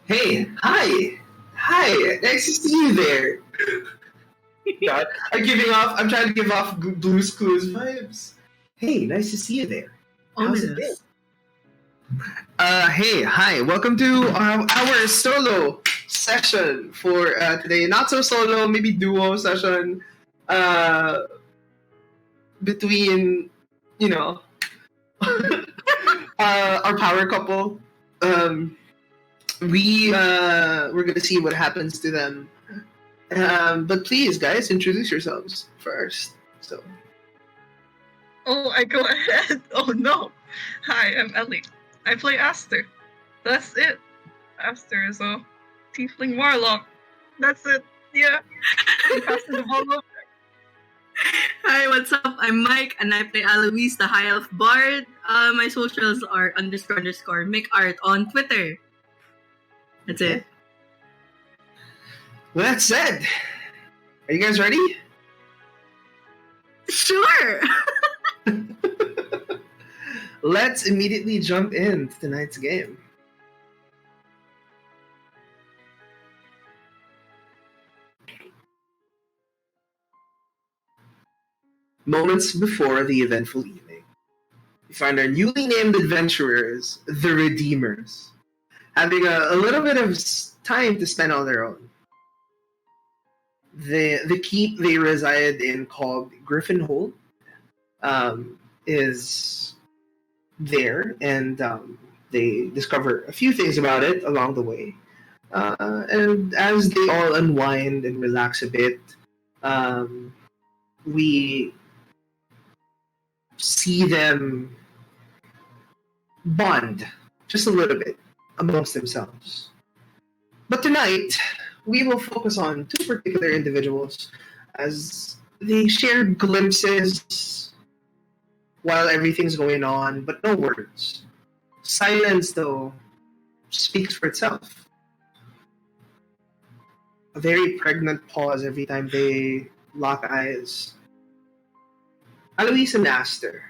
Hey, hi, nice to see you there. God, I'm trying to give off Blue's Clues vibes. Hey, nice to see you there. How's it been? Ominous. Hey, hi, welcome to our solo session for today. Not so solo, maybe duo session. Uh, between, you know, our power couple. Um, we're gonna see what happens to them. But please, guys, introduce yourselves first. So, Oh, I go ahead. Oh no. Hi, I'm Ellie. I play Aster. That's it. Aster is a tiefling warlock. That's it. Yeah. I'm passing the ball over. Hi, what's up? I'm Mike, and I play Alois, the High Elf Bard. My socials are __ make art on Twitter. That's it. with that said, are you guys ready? Sure. Let's immediately jump into tonight's game. Moments before the eventful evening, we find our newly named adventurers, the Redeemers, having a little bit of time to spend on their own. The keep they reside in, called Griffin Hold, is there, and they discover a few things about it along the way. And as they all unwind and relax a bit, we see them bond just a little bit amongst themselves. But tonight, we will focus on two particular individuals as they share glimpses while everything's going on, but no words. Silence, though, speaks for itself. A very pregnant pause every time they lock eyes. Alois and Aster,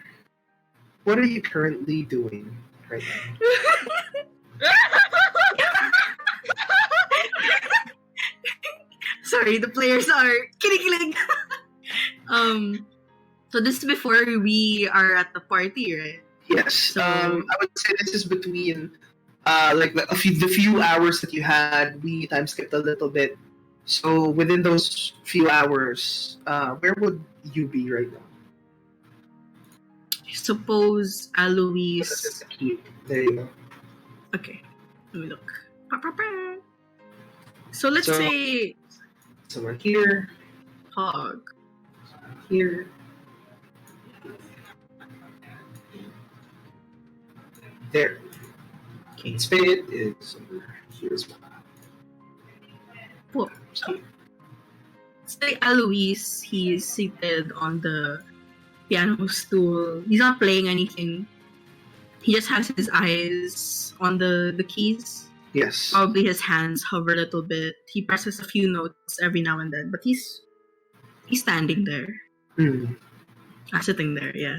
what are you currently doing right now? Sorry, the players are kinikilig. So this is before we are at the party, right? Yes. So- I would say this is between the few hours that you had. We time skipped a little bit. So within those few hours, where would you be right now? Suppose Alois. There you go. Okay, let me look. So let's say Somewhere here, Hog. here. There. Okay. Spade is somewhere here as well. Cool. So, say Alois, he's seated on the piano stool. He's not playing anything. He just has his eyes on the keys. Yes. Probably his hands hover a little bit. He presses a few notes every now and then, but he's standing there. Sitting there, yeah.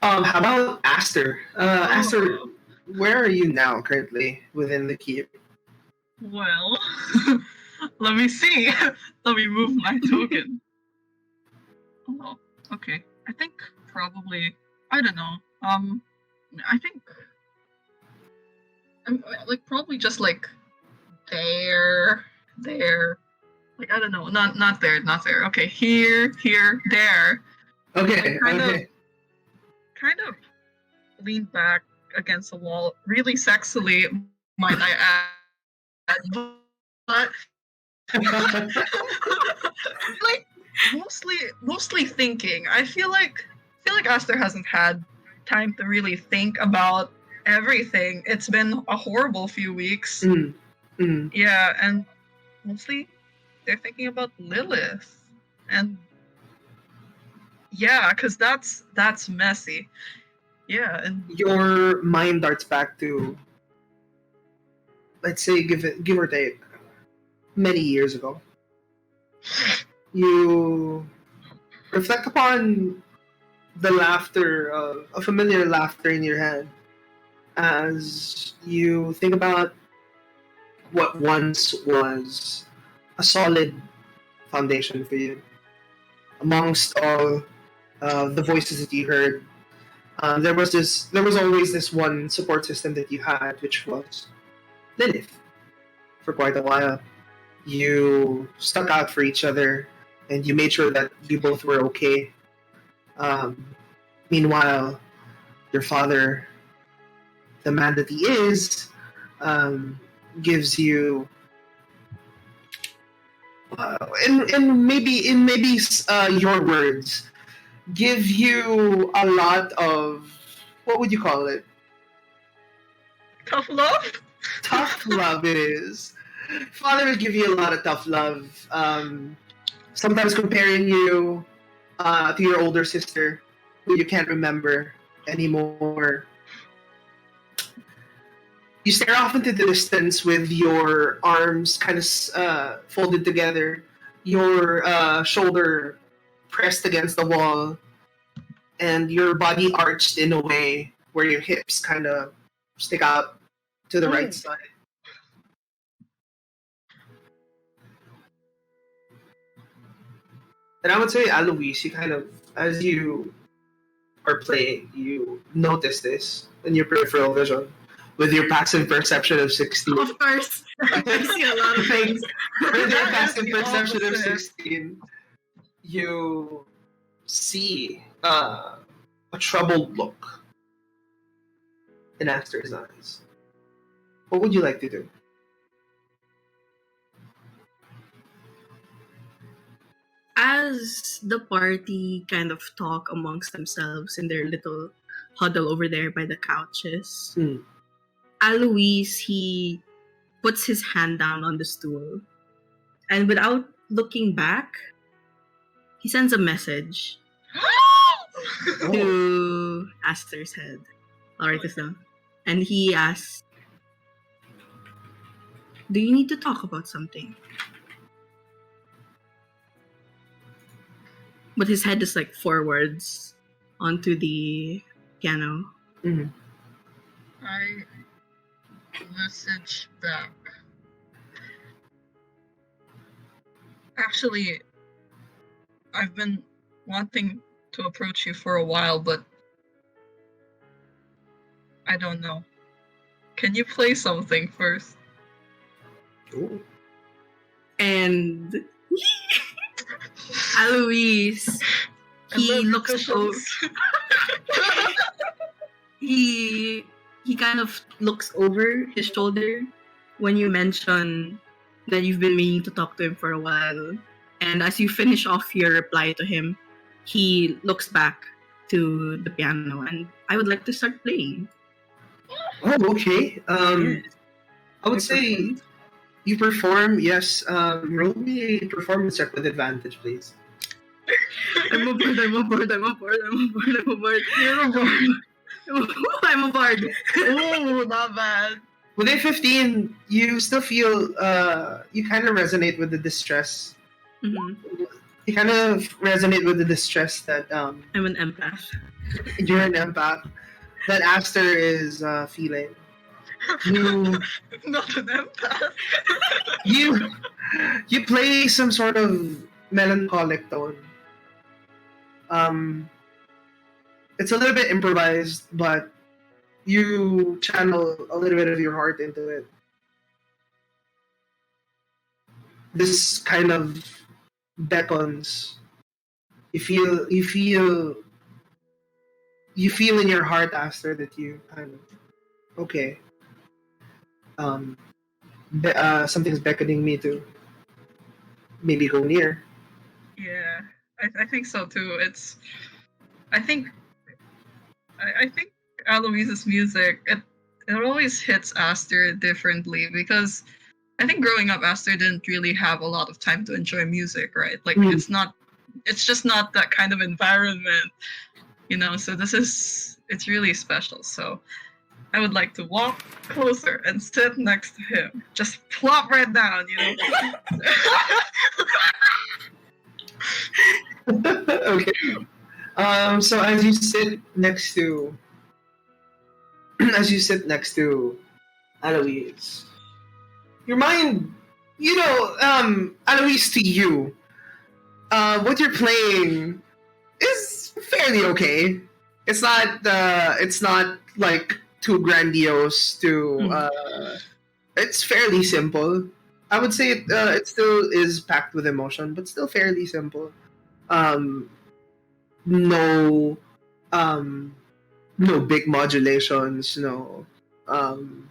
How about Aster? Aster, where are you now currently within the keep? Well, let me see. Let me move my token. Oh, okay. I think probably, I don't know. I think I'm like probably just like there. Like I don't know, not there. Okay, here, there. Okay, Like, kind of lean back against the wall, really sexily, might I add. But like mostly thinking. I feel like Aster hasn't had time to really think about everything. It's been a horrible few weeks. Yeah, and mostly they're thinking about Lilith. And yeah, because that's messy. Yeah, and your mind darts back to, let's say, give or take, many years ago. You reflect upon the laughter, a familiar laughter in your head, as you think about what once was a solid foundation for you. Amongst all the voices that you heard, there was always this one support system that you had, which was Lilith. For quite a while, you stuck out for each other, and you made sure that you both were okay. Um, Meanwhile, your father, the man that he is, um, gives you, in maybe your words, give you a lot of, what would you call it? Tough love? Tough love. It is. Father will give you a lot of tough love. Sometimes comparing you to your older sister, who you can't remember anymore. You stare off into the distance with your arms kind of folded together, your shoulder pressed against the wall, and your body arched in a way where your hips kind of stick out to the right side. And I would say, Alois, you kind of, as you are playing, you notice this in your peripheral vision with your passive perception of 16. Of course, I see a lot of things. With your passive the perception of opposite. 16, you see a troubled look in Aster's eyes. What would you like to do? As the party kind of talk amongst themselves in their little huddle over there by the couches, Alois, he puts his hand down on the stool, and without looking back, he sends a message to Aster's head. I'll write this down. And he asks, "Do you need to talk about something?" But his head is like forwards onto the piano. Mhm. I message back. Actually, I've been wanting to approach you for a while, but I don't know. Can you play something first? Ooh. And Alois, I he love looks musicians. he kind of looks over his shoulder when you mention that you've been meaning to talk to him for a while. And as you finish off your reply to him, he looks back to the piano, and I would like to start playing. Oh, okay. Yes. I would say you perform, yes. Roll me a performance check with advantage, please. I'm a bard. You're a bard. I'm a bard. Ooh, not bad. With a 15, you still feel, you kind of resonate with the distress. Mhm. You kind of resonate with the distress that I'm an empath. you're an empath, that Aster is feeling. You Not an empath. you play some sort of melancholic tone. It's a little bit improvised, but you channel a little bit of your heart into it. This kind of beckons. You feel in your heart, Aster, that you kind of, okay. Something's beckoning me to maybe go near. Yeah, I think so too. I think Aloise's music, it always hits Aster differently because I think growing up Aster didn't really have a lot of time to enjoy music, right? Like it's just not that kind of environment, so it's really special. So I would like to walk closer and sit next to him. Just plop right down, Okay. So as you sit next to as you sit next to Alois, your mind, Alois, to you, what you're playing is fairly okay. It's not like too grandiose. It's fairly simple. I would say it still is packed with emotion, but still fairly simple. Um, no, um, no big modulations, no um,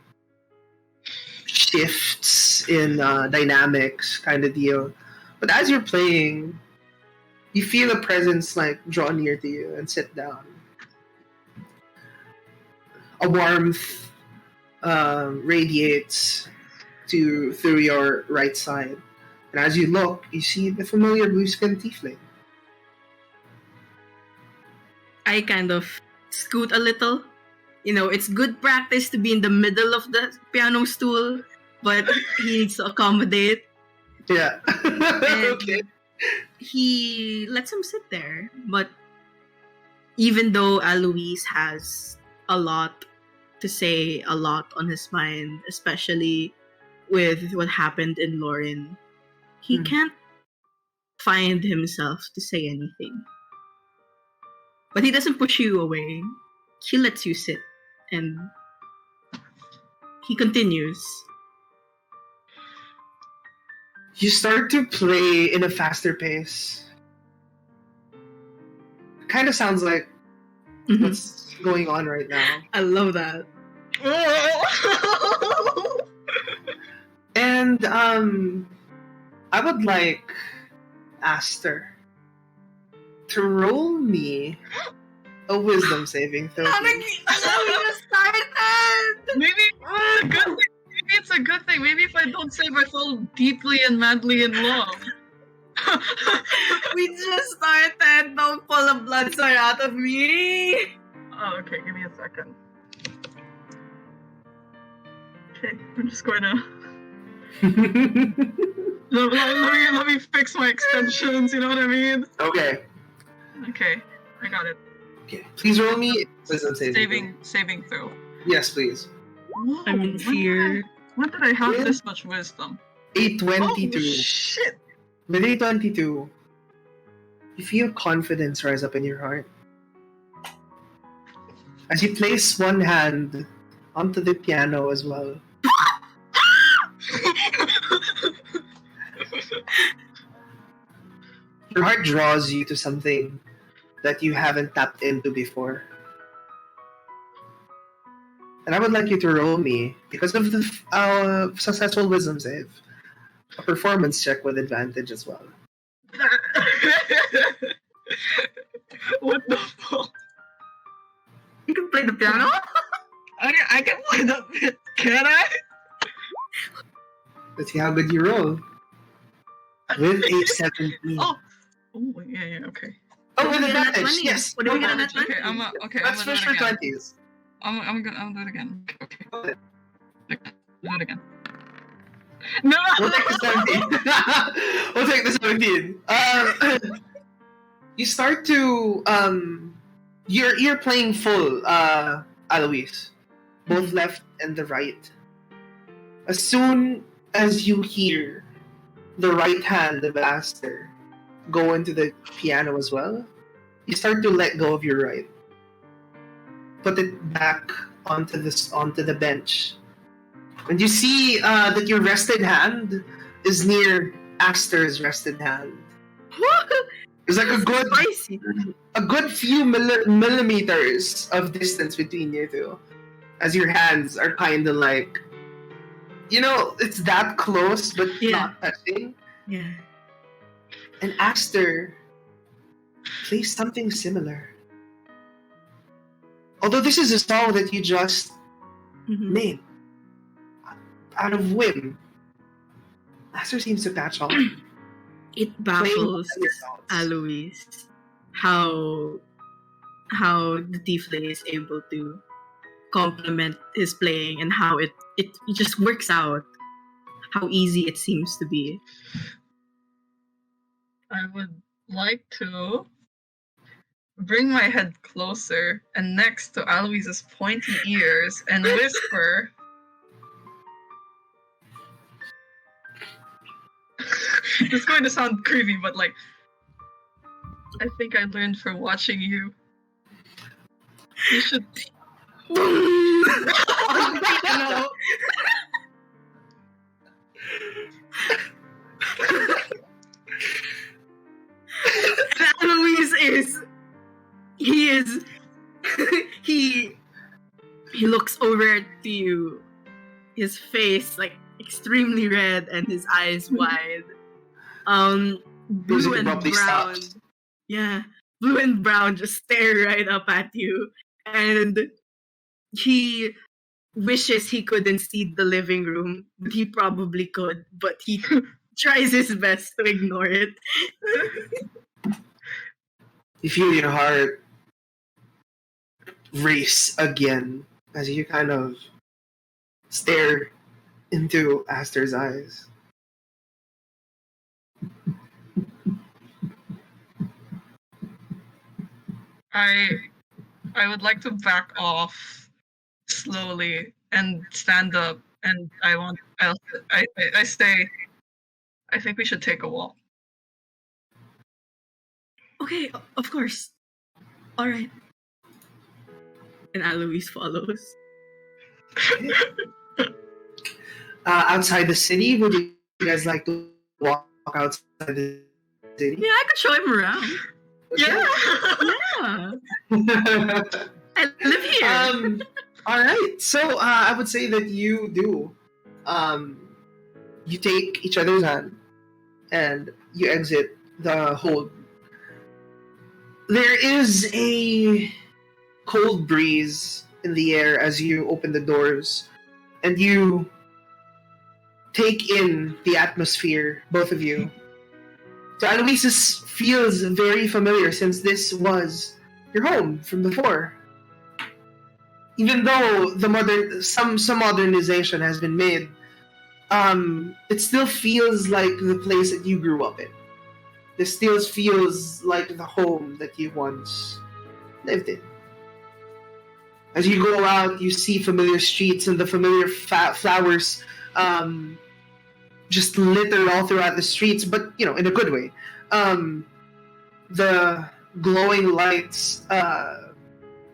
shifts in dynamics, kind of deal. But as you're playing, you feel a presence like draw near to you and sit down. A warmth radiates through your right side, and as you look, you see the familiar blue skin tiefling. I kind of scoot a little. It's good practice to be in the middle of the piano stool, but he needs to accommodate. Yeah. And Okay. he lets him sit there. But even though Alois has a lot to say, a lot on his mind, especially with what happened in Lauren, he Hmm. can't find himself to say anything. But he doesn't push you away. He lets you sit. And he continues. You start to play in a faster pace. Kind of sounds like Mhm. what's going on right now. I love that. And I would like Aster to roll me a wisdom saving throw. Maybe it's a good thing. Maybe if I don't save, I fall deeply and madly in love. We just started. Don't pull a blood sore out of me. Oh, okay. Give me a second. Okay, I'm just going to let me fix my extensions. You know what I mean? Okay. Okay, I got it. Okay. Please roll me a wisdom saving. Saving throw. Yes, please. Whoa, I'm in fear. When did I have this much wisdom? A 22. Oh shit! With a 22, you feel confidence rise up in your heart. As you place one hand onto the piano as well. Your heart draws you to something that you haven't tapped into before. And I would like you to roll me, because of the successful wisdom save, a performance check with advantage as well. What the fuck? You can play the piano? I can play the bit, can I? Let's see how good you roll. With a 17. Oh, yeah, okay. Oh, with What did we get on that advantage, 20? yes. What did we get on that Okay, 20? Let's I'm fish gonna for do it again. 20s. I'm do it again. Okay. Go ahead. Do it again. No! We'll take the 17. We'll take the 17. You start to you're playing full Alois, both left and the right. As soon as you hear the right hand of Aster go into the piano as well, you start to let go of your right. Put it back onto the bench. And you see that your rested hand is near Aster's rested hand. There's like Spicy. a good few millimeters of distance between you two, as your hands are kind of like, it's that close but Yeah. not touching. Yeah. And Aster plays something similar. Although this is a song that you just Mhm. named out of whim, Aster seems to catch on. It Playing baffles other songs. Alois how the Tiefling is able to complement his playing and how it just works out. How easy it seems to be. I would like to bring my head closer and next to Alois's pointy ears and whisper. It's going to sound creepy, but like, I think I learned from watching you. You should. No. Alois he looks over to you, his face like extremely red and his eyes wide. Blue Music and abruptly brown. stops. Yeah, blue and brown just stare right up at you, and he wishes he couldn't see the living room, but he probably could, but he tries his best to ignore it. You feel your heart race again as you kind of stare into Aster's eyes. I would like to back off slowly and stand up, and I say, I think we should take a walk. Okay, of course. All right. And Alois follows. Outside the city, would you guys like to walk outside the city? Yeah, I could show him around. Yeah. Yeah, I live here. All right. So I would say that you do. You take each other's hand and you exit the hold. There is a cold breeze in the air as you open the doors and you take in the atmosphere, both of you. So Aloysius feels very familiar since this was your home from before. Even though some modernization has been made, it still feels like the place that you grew up in. This still feels like the home that you once lived in. As you go out, you see familiar streets and the familiar flowers just littered all throughout the streets, but in a good way. The glowing lights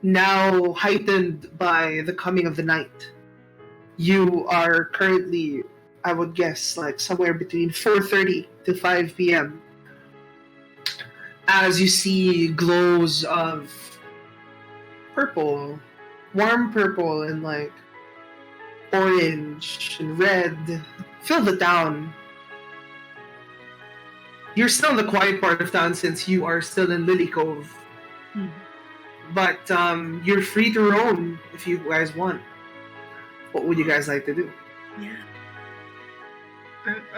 now heightened by the coming of the night. You are currently, I would guess, like somewhere between 4:30 to 5 p.m. As you see glows of purple, warm purple, and like orange and red fill the town. You're still in the quiet part of town since you are still in Lily Cove. But you're free to roam if you guys want. What would you guys like to do? Yeah.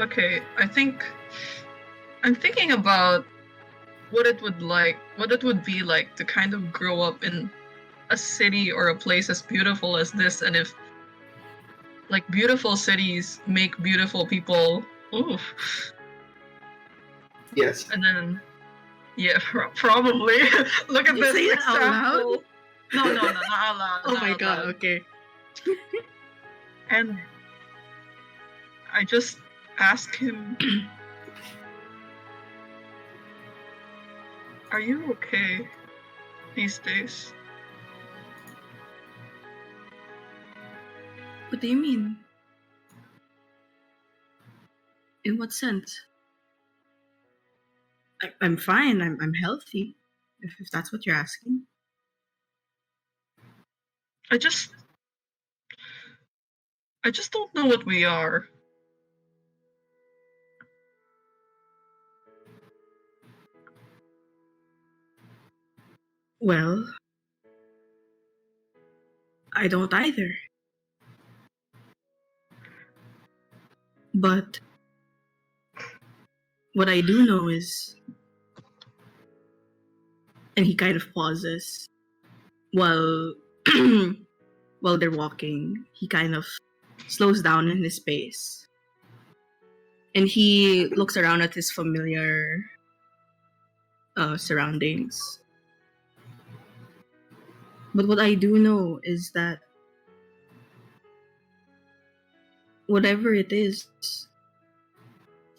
Okay, I'm thinking about what it would be like to kind of grow up in a city or a place as beautiful as this, and if like beautiful cities make beautiful people. Ooh. Yes. And then, yeah, probably. Look at Did you this say it out example. No, not out loud. Oh not my out god, loud. okay. And I just ask him, are you okay these days? What do you mean? In what sense? I'm fine. I'm healthy. If that's what you're asking. I just don't know what we are. Well, I don't either. But what I do know is, and he kind of pauses while while they're walking. He kind of slows down in his pace, and he looks around at his familiar surroundings. But what I do know is that whatever it is,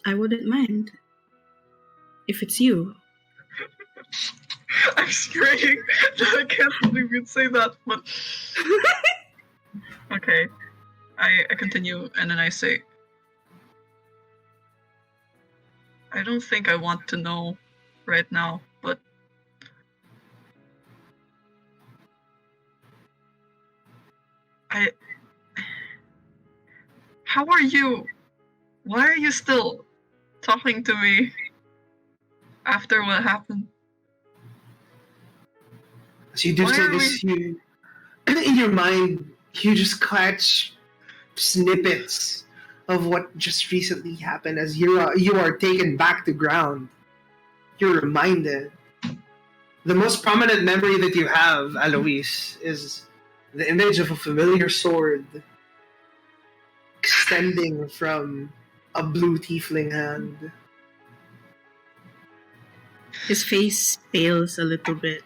I wouldn't mind if it's you. I'm straying. I can't believe you'd say that, but okay. I continue and then I say, I don't think I want to know right now, but how are you? Why are you still talking to me after what happened? As you do Why say are this, you in your mind you just catch snippets of what just recently happened. As you are taken back to ground, you're reminded. The most prominent memory that you have, Alois, is the image of a familiar sword extending from a blue tiefling hand. His face pales a little bit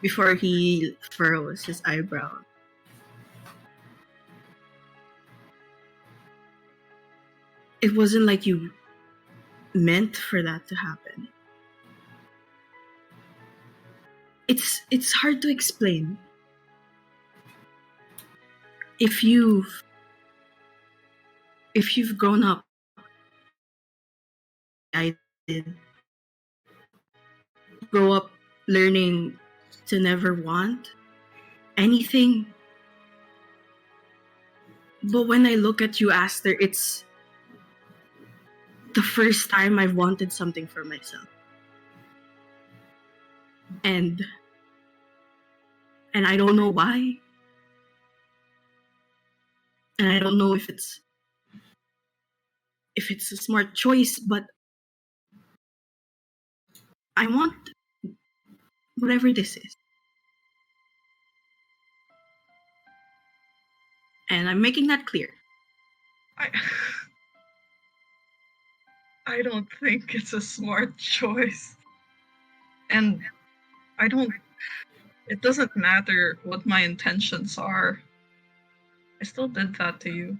before he furrows his eyebrow. It wasn't like you meant for that to happen. It's hard to explain. If you've grown up, I did grow up learning to never want anything. But when I look at you, Aster, it's the first time I've wanted something for myself. And I don't know why. And I don't know if it's a smart choice, but I want whatever this is. And I'm making that clear. I don't think it's a smart choice. And it doesn't matter what my intentions are. I still did that to you.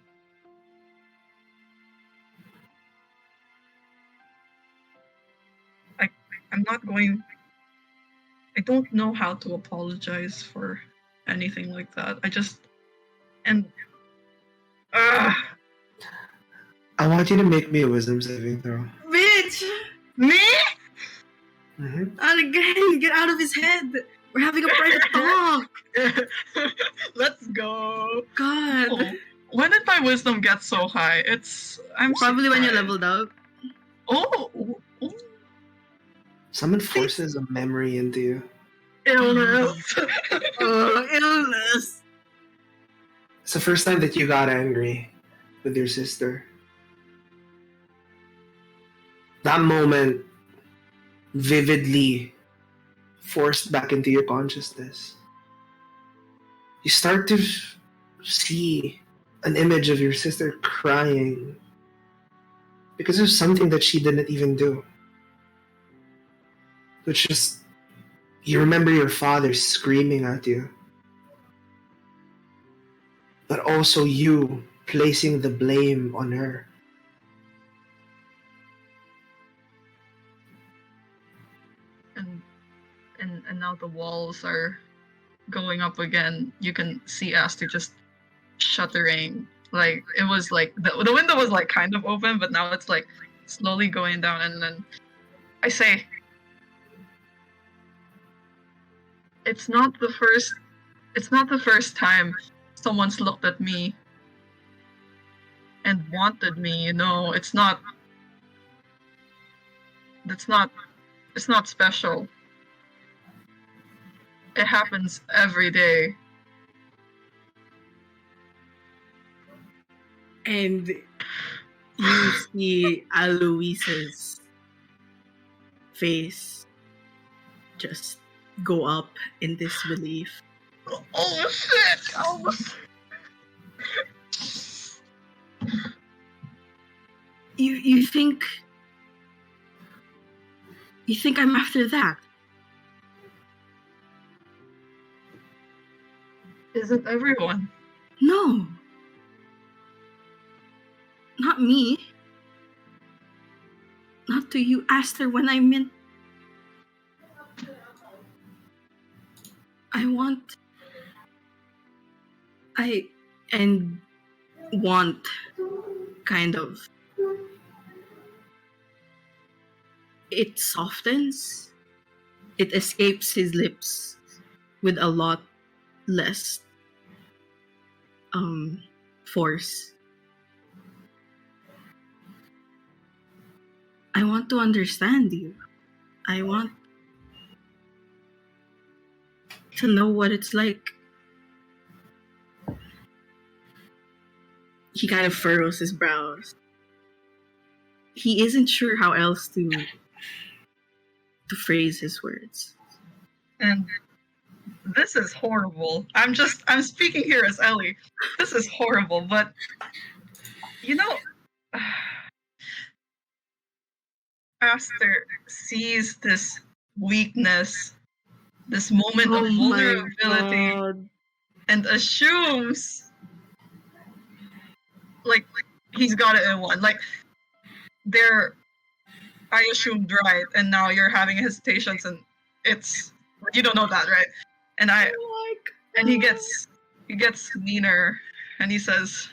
I don't know how to apologize for anything like that. I want you to make me a wisdom saving throw. Bitch! Me? Mm-hmm. And again, get out of his head. We're having a private talk. Let's go. God. Oh, when did my wisdom get so high? I'm Probably when you surprised. leveled up. Oh. Someone forces a memory into you. Illness. Oh, illness. It's the first time that you got angry with your sister. That moment vividly forced back into your consciousness. You start to see an image of your sister crying because of something that she didn't even do. Which just, you remember your father screaming at you. But also you placing the blame on her. And now the walls are going up again. You can see Aster just shuddering. Like it was like the window was like kind of open, but now it's like slowly going down. And then I say, it's not the first time someone's looked at me and wanted me. It's not special. It happens every day. And you see Alois's face just go up in disbelief. Oh shit! You think I'm after that? isn't everyone. No. Not me. Not to you, Aster, when I meant... I want... and want, kind of. It softens. It escapes his lips with a lot less force. I want to understand you. I want to know what it's like. He kind of furrows his brows. He isn't sure how else to phrase his words. And this is horrible. I'm speaking here as Ellie. This is horrible, but you know, Aster sees this weakness, this moment of vulnerability, and assumes like he's got it in one. Like I assumed right, and now you're having hesitations, and you don't know that, right? And he gets meaner, and he says,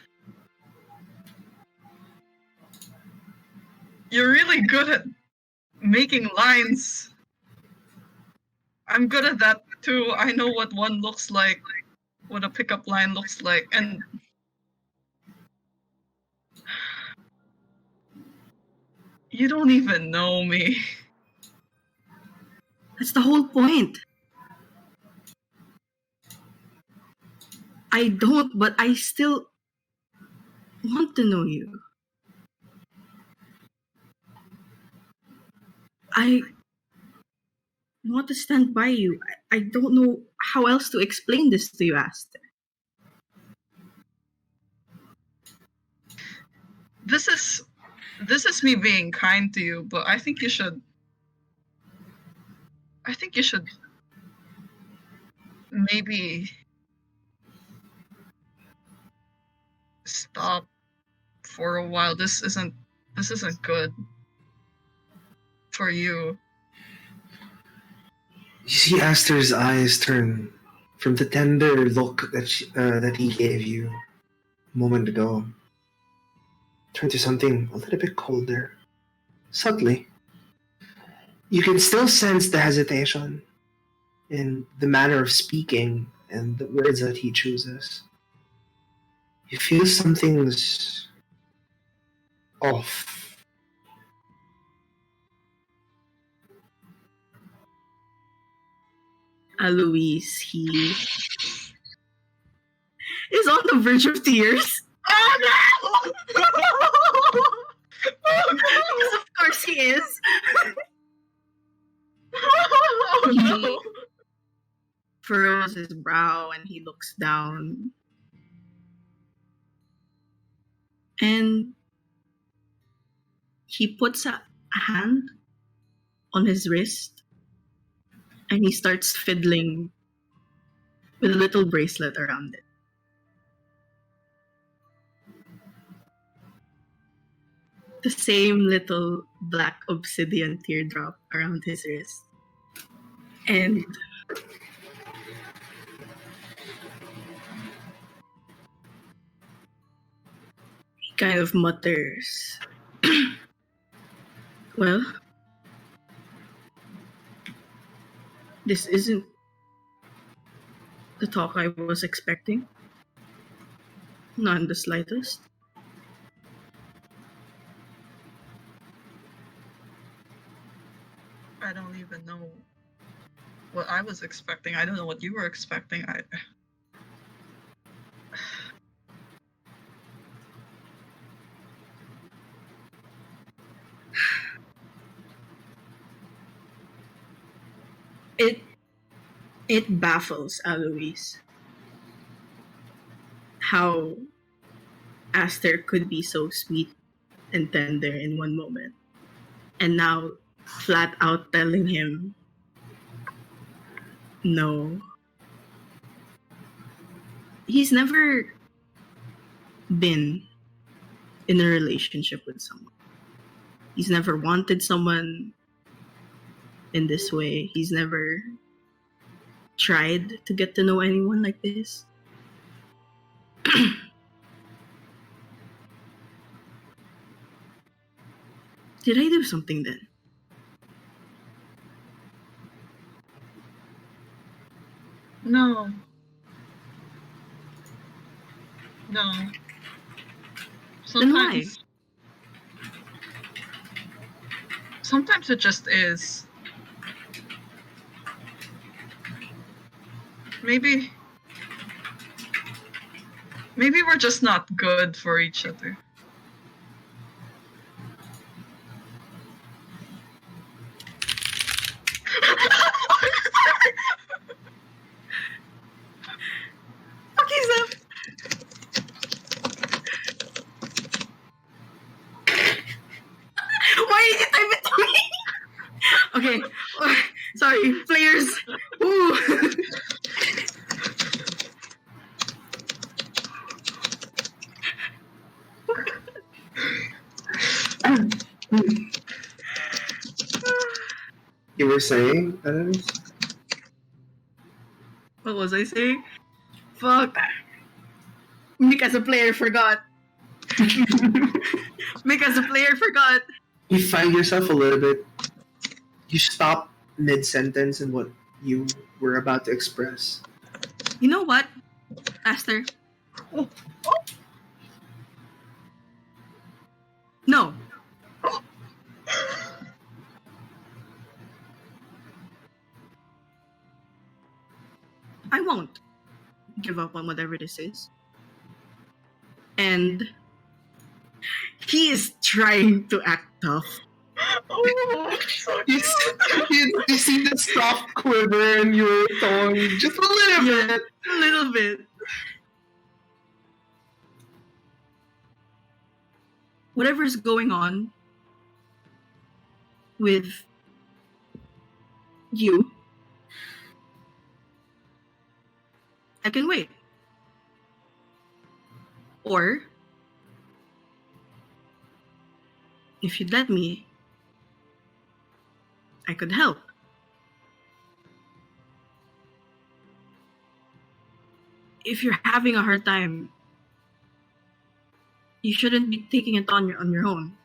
"You're really good at making lines. I'm good at that too. I know what one looks like, what a pickup line looks like, and you don't even know me." That's the whole point. I don't, but I still want to know you. I want to stand by you. I don't know how else to explain this to you, Aster. This is me being kind to you, but I think you should maybe stop for a while. This isn't good for you. You see Aster's eyes turn from the tender look that he gave you a moment ago, turn to something a little bit colder, subtly. You can still sense the hesitation in the manner of speaking and the words that he chooses. You feel something's off. Alois, he is on the verge of tears. Oh no! Because of course he is. Oh no! He furrows his brow and he looks down. And he puts a hand on his wrist and he starts fiddling with a little bracelet around it. The same little black obsidian teardrop around his wrist. And he kind of mutters, well, this isn't the talk I was expecting. Not in the slightest. I don't even know what I was expecting. I don't know what you were expecting. It baffles Alois how Aster could be so sweet and tender in one moment, and now flat out telling him no. he's never been in a relationship with someone. He's never wanted someone in this way. He's never tried to get to know anyone like this. Did I do something then? No. No. Then why? Sometimes it just is. Maybe we're just not good for each other. Okay, Zep. Why did you type it to me? Okay. Sorry, players. Ooh. You were saying, Alois? What was I saying? Fuck. Mick as a player forgot. Mick as a player forgot. You find yourself a little bit. You stop mid-sentence in what you were about to express. You know what, Aster? No. I won't give up on whatever this is. And he is trying to act tough. Oh, so You, you see the soft quiver in your tone, just a little bit. A little bit. Whatever's going on with you, I can wait. Or, if you'd let me, I could help. If you're having a hard time, you shouldn't be taking it on your own.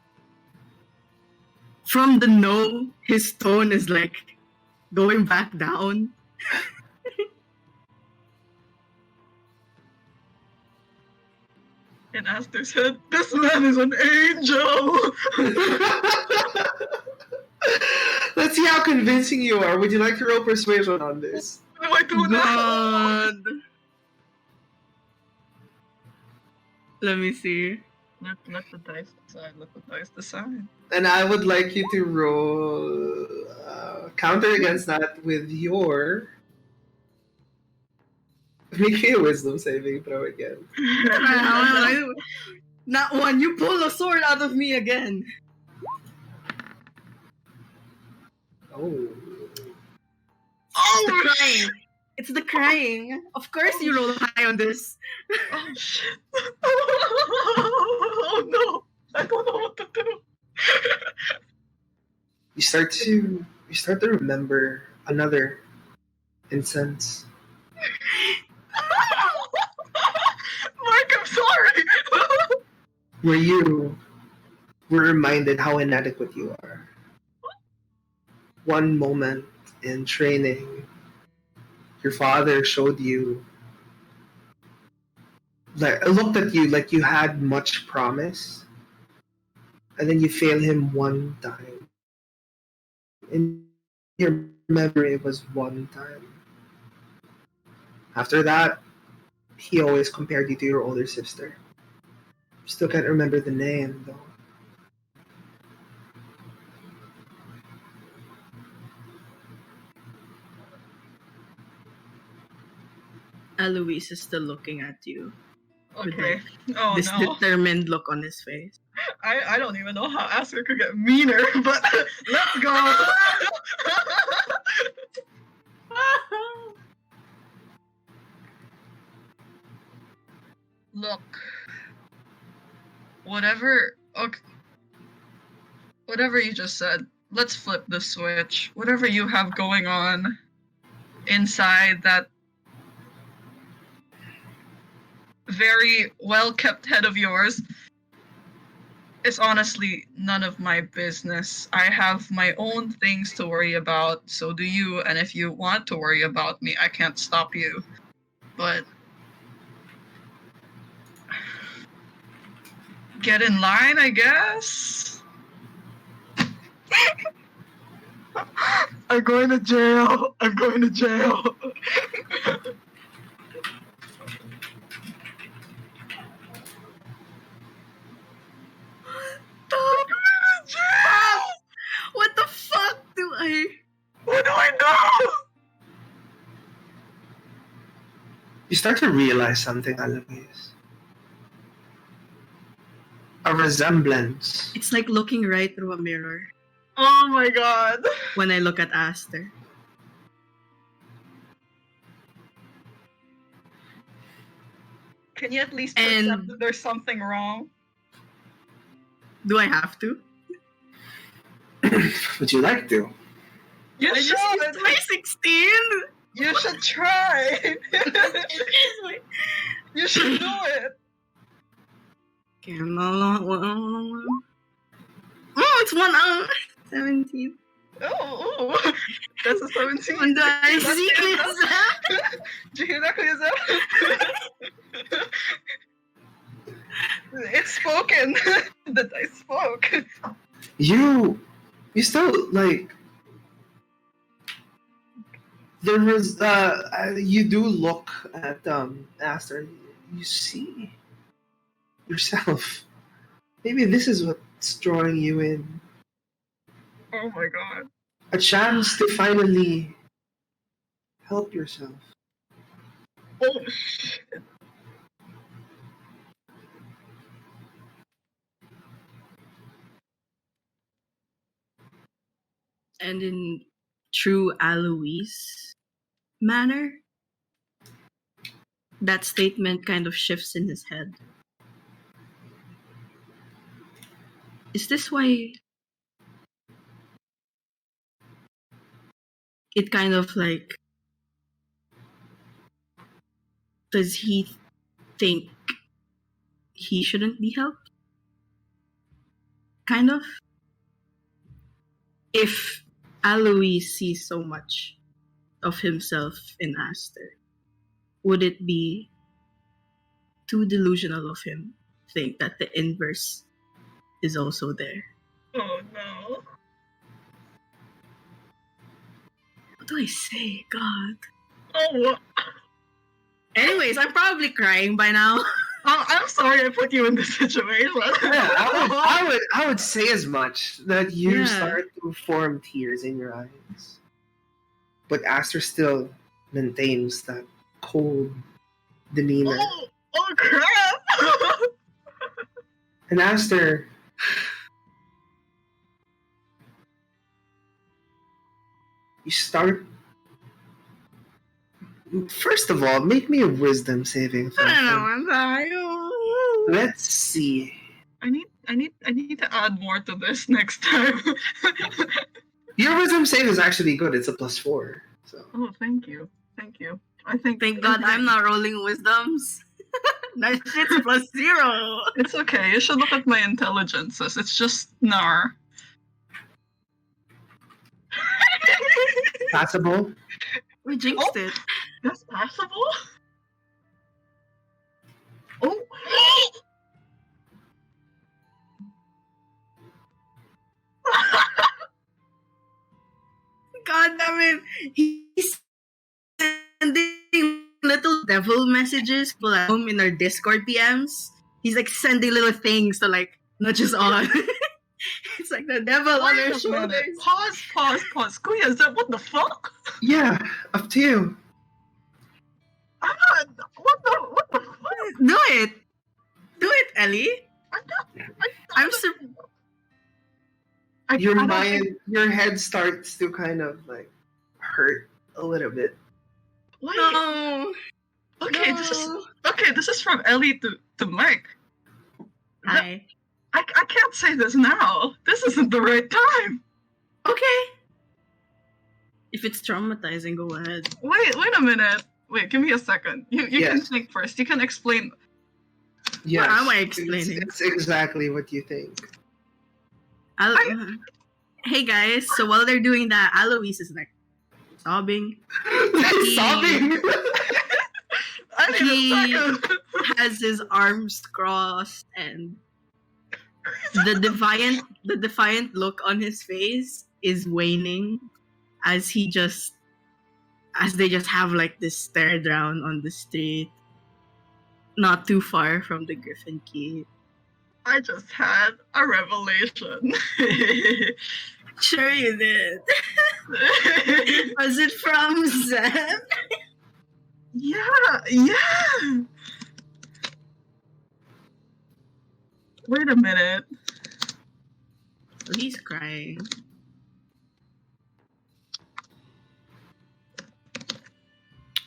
From the no, his tone is like going back down. And Aster said, "This man is an angel." Let's see how convincing you are. Would you like to roll persuasion on this? What do I do now? God. Let me see. Let the dice decide. Let the dice decide. And I would like you to roll counter against that with your. Make me a wisdom saving throw again. Not one. You pull a sword out of me again. Oh. It's the crying. It's the crying. Of course you roll high on this. Oh shit! Oh no! I don't know what to do. You start to remember another instance Mark, I'm sorry. where you were reminded how inadequate you are. One moment in training, your father showed you, like, looked at you like you had much promise, and then you fail him one time. In your memory, it was one time. After that, he always compared you to your older sister. Still can't remember the name, though. Alois is still looking at you. Okay. Oh This no. determined look on his face. I don't even know how Aster could get meaner, but let's go. whatever. Okay, whatever you just said. Let's flip the switch. Whatever you have going on inside that very well kept head of yours, it's honestly none of my business. I have my own things to worry about, so do you, and if you want to worry about me, I can't stop you. But get in line, I guess. I'm going to jail. I'm going to jail. What the fuck do I... What do I do? You start to realize something, Alois. A resemblance. It's like looking right through a mirror Oh my god. when I look at Aster. Can you at least And- accept that there's something wrong? Do I have to? Would you like to? You I just used should. 2016! You should try. You should do it. Okay, I'm not... Oh, it's 1 hour! 17. Oh, that's a 17. When do I see it? Did you hear that, Kuya Zep? It's spoken. That I spoke. You still like. There was you do look at Aster. You see yourself. Maybe this is what's drawing you in. Oh my god. A chance to finally help yourself. Oh shit. And in true Alois manner, that statement kind of shifts in his head. Is this why it kind of like... Does he think he shouldn't be helped? Kind of? If Alois sees so much of himself in Aster, would it be too delusional of him to think that the inverse is also there? Oh no. What do I say? God. Oh, Anyways, I'm probably crying by now. I'm sorry I put you in this situation. Yeah, I would say as much that you Yeah. start to form tears in your eyes. But Aster still maintains that cold demeanor. Oh crap! And Aster, you start. First of all, make me a wisdom saving throw. I don't know, I'm sorry. Let's see. I need to add more to this next time. Your wisdom save is actually good. It's a +4. So Oh, thank you. Thank you. I think Thank God I'm not rolling wisdoms. That shit's +0. It's okay. You should look at my intelligences. It's just nar. passable. We jinxed it. That's possible? Oh! God damn it. He's sending little devil messages to like, in our Discord PMs. He's like sending little things to like nudge us on. It's like the devil on Wait our a shoulders. minute. Pause. Kuya, is that what the fuck? Yeah, up to you. I'm not. What the fuck? Do it. Do it, Ellie. I'm Your I don't mind, think- your head starts to kind of like hurt a little bit. Wait. No. Okay, no. this is from Ellie to Mike. Hi. I can't say this now. This isn't the right time. Okay. If it's traumatizing, go ahead. Wait a minute. Wait, give me a second. You can Yes. think first. You can explain. Yes, am I explaining? It's exactly what you think. Hey guys, so while they're doing that, Alois is like sobbing. Sobbing. I need He- a second. Has his arms crossed, and the defiant look on his face is waning as they just have like this stare down on the street, not too far from the Griffin Key. I just had a revelation. Sure you did. Was it from Zeb? Yeah. Wait a minute. He's crying.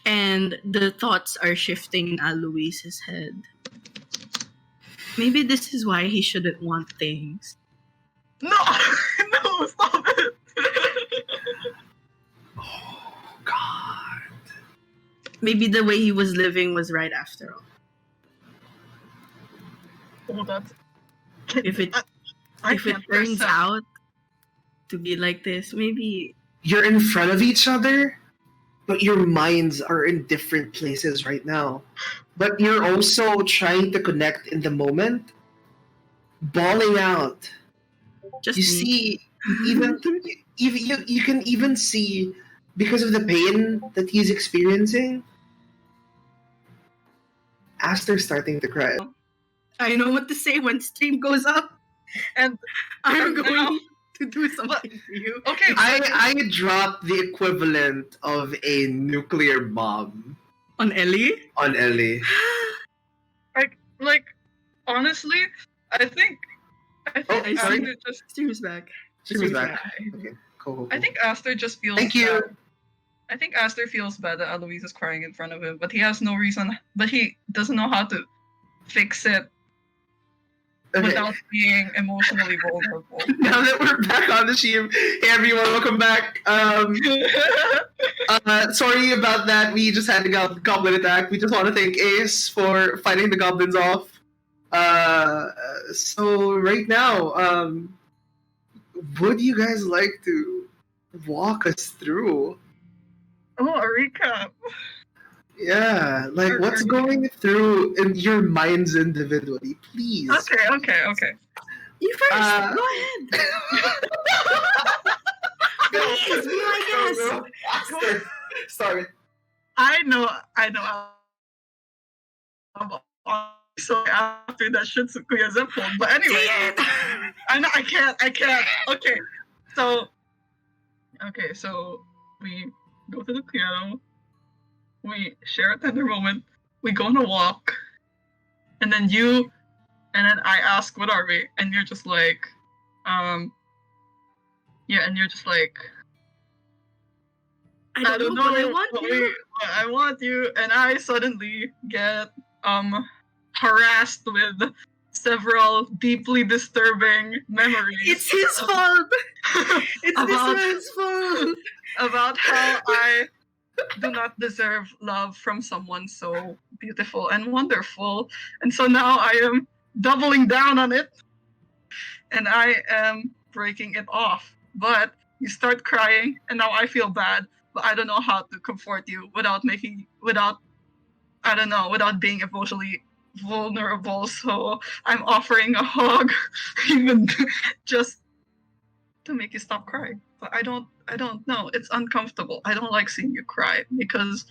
And the thoughts are shifting in Alois's head. Maybe this is why he shouldn't want things. No, no, stop it. Oh God. Maybe the way he was living was right after all. Oh, that's. If it I if it can't turns accept- out to be like this, maybe You're in front of each other, but your minds are in different places right now. But you're also trying to connect in the moment, bawling out. just You me. see, even you can even see, because of the pain that he's experiencing, Aster's starting to cry. I know what to say when stream goes up. And I'm and now- going to do something for you. okay, I dropped the equivalent of a nuclear bomb On Ellie? on Ellie. like honestly, I think Oh, sorry. Aster just. Stream's back. She was back. Okay, cool. I think Aster just feels. Thank you. bad. I think Aster feels bad that Alois is crying in front of him, but he has no reason. But he doesn't know how to fix it Okay. without being emotionally vulnerable. Now that we're back on the stream, hey everyone, welcome back. Sorry about that. We just had a goblin attack. We just want to thank Ace for fighting the goblins off. So right now, would you guys like to walk us through? Oh, a recap. Yeah, like what's going through in your minds individually, please. Okay. You first. Uh, Go ahead. Please, be my guest. Go, Aster, sorry. I know. So after that Shitsukuya Zeppo. But anyway, I know I can't. Okay. So we go to the piano, we share a tender moment, we go on a walk, and then I ask, what are we? And you're just like, and you're just like, I don't know, but I want but you. I want you, and I suddenly get harassed with several deeply disturbing memories. It's his fault. It's About- this man's fault. About how I do not deserve love from someone so beautiful and wonderful, and so now I am doubling down on it, and I am breaking it off. But you start crying, and now I feel bad, but I don't know how to comfort you without being emotionally vulnerable. So I'm offering a hug, even just to make you stop crying. But I don't know. It's uncomfortable. I don't like seeing you cry because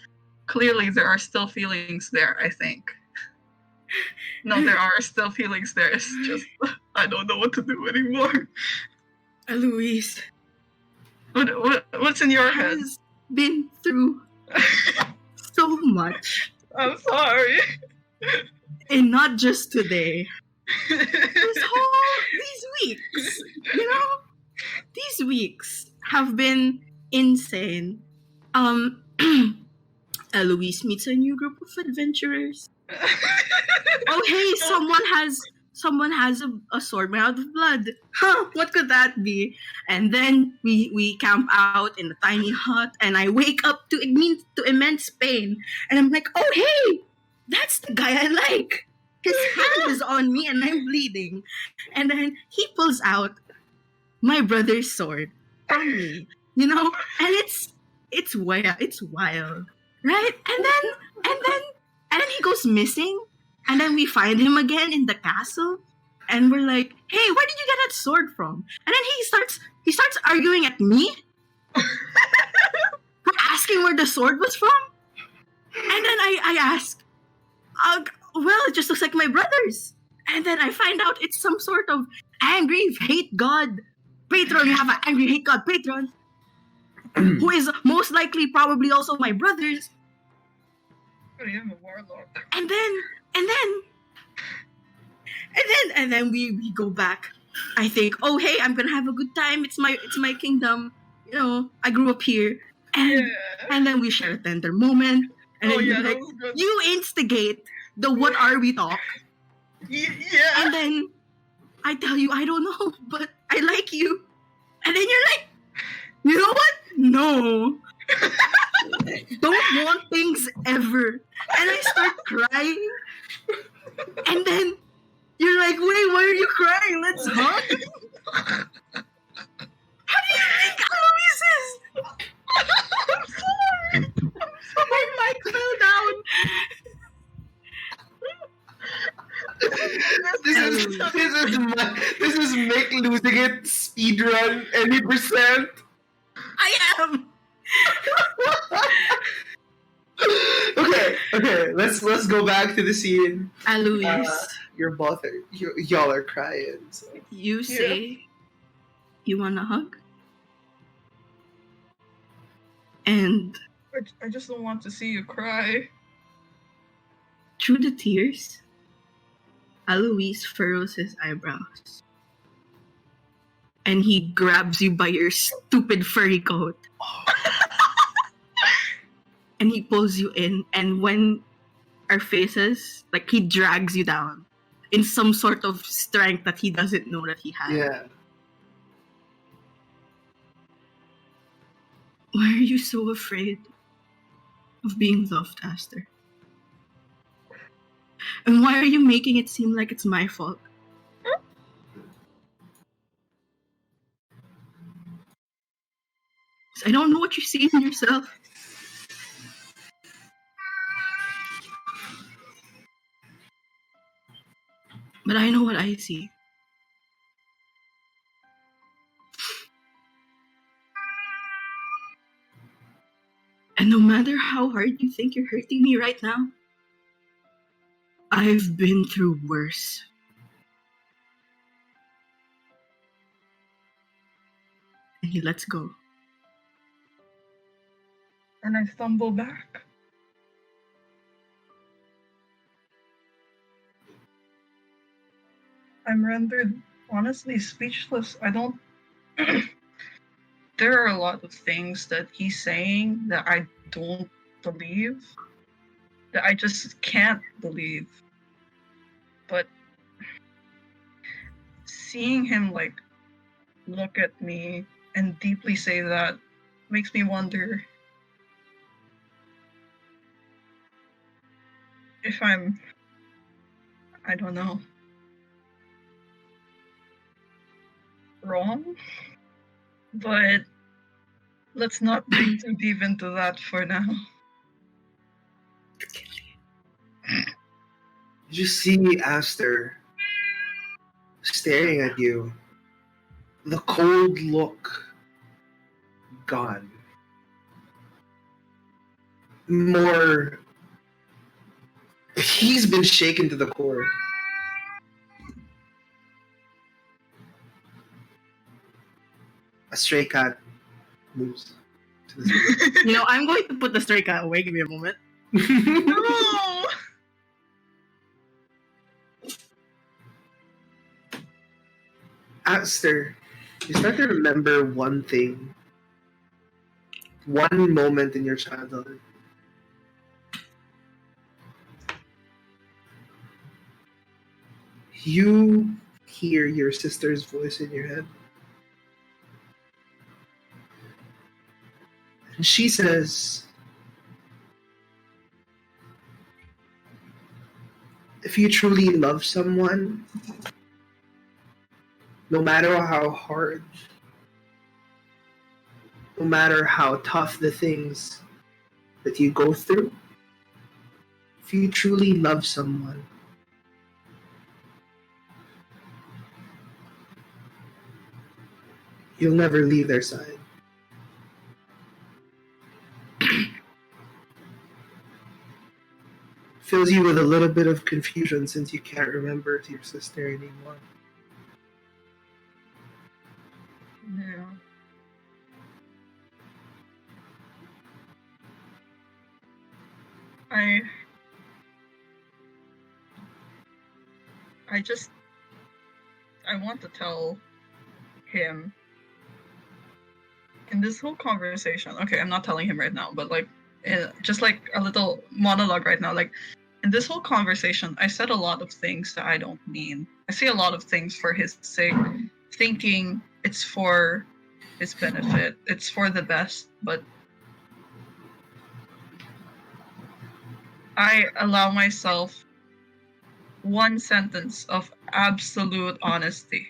clearly there are still feelings there, I think. No, there are still feelings there. It's just I don't know what to do anymore. Alois What's in your head? has been through so much. I'm sorry. And not just today. These weeks, these weeks have been insane. Eloise meets a new group of adventurers. Oh hey, someone has a sword made out of blood. Huh, what could that be? And then we camp out in a tiny hut, and I wake up to immense pain. And I'm like, oh, hey, that's the guy I like. His hand is on me, and I'm bleeding. And then he pulls out my brother's sword from me, and it's wild, right? And then he goes missing, and then we find him again in the castle, and we're like, hey, where did you get that sword from? And then he starts arguing at me for asking where the sword was from. And then I ask, well, it just looks like my brother's. And then I find out it's some sort of angry hate god patron. You have an angry hate god patron who is most likely probably also my brother's. I am a warlock. And then we go back. I think, oh, hey, I'm gonna have a good time. It's my kingdom. I grew up here. And then we share a tender moment. And then you're like, you instigate the what are we talk. Yeah. And then I tell you, I don't know, but I like you. And then you're like, you know what? No. Don't want things ever. And I start crying. And then you're like, wait, why are you crying? Let's hug. How do you think Alois is? I'm sorry. My mic fell down. This is Mick losing it speedrun any percent. I am. Okay. Let's go back to the scene. Alois, y'all are crying. So. you say you want a hug, and I just don't want to see you cry. through the tears, Alois furrows his eyebrows. And he grabs you by your stupid furry coat. And he pulls you in. And when our faces, like, he drags you down in some sort of strength that he doesn't know that he has. Yeah. Why are you so afraid of being loved, Aster? And why are you making it seem like it's my fault? I don't know what you see in yourself. But I know what I see. And no matter how hard you think you're hurting me right now, I've been through worse. And he lets go. And I stumble back. I'm rendered honestly speechless. I don't. There are a lot of things that he's saying that I don't believe, that I just can't believe. But seeing him look at me and deeply say that makes me wonder if I don't know, wrong? But let's not dig too deep into that for now. You see Aster staring at you. The cold look gone. More. He's been shaken to the core. A stray cat moves to the You know, I'm going to put the stray cat away. Give me a moment. No! Aster, you start to remember one thing. One moment in your childhood. you hear your sister's voice in your head. And she says, if you truly love someone, no matter how hard, no matter how tough the things that you go through, if you truly love someone, you'll never leave their side. Fills you with a little bit of confusion since you can't remember your sister anymore. Yeah. I want to tell him in this whole conversation. Okay, I'm not telling him right now, but like, just like a little monologue right now. Like, in this whole conversation, I said a lot of things that I don't mean. I say a lot of things for his sake, thinking it's for his benefit, it's for the best, but I allow myself one sentence of absolute honesty.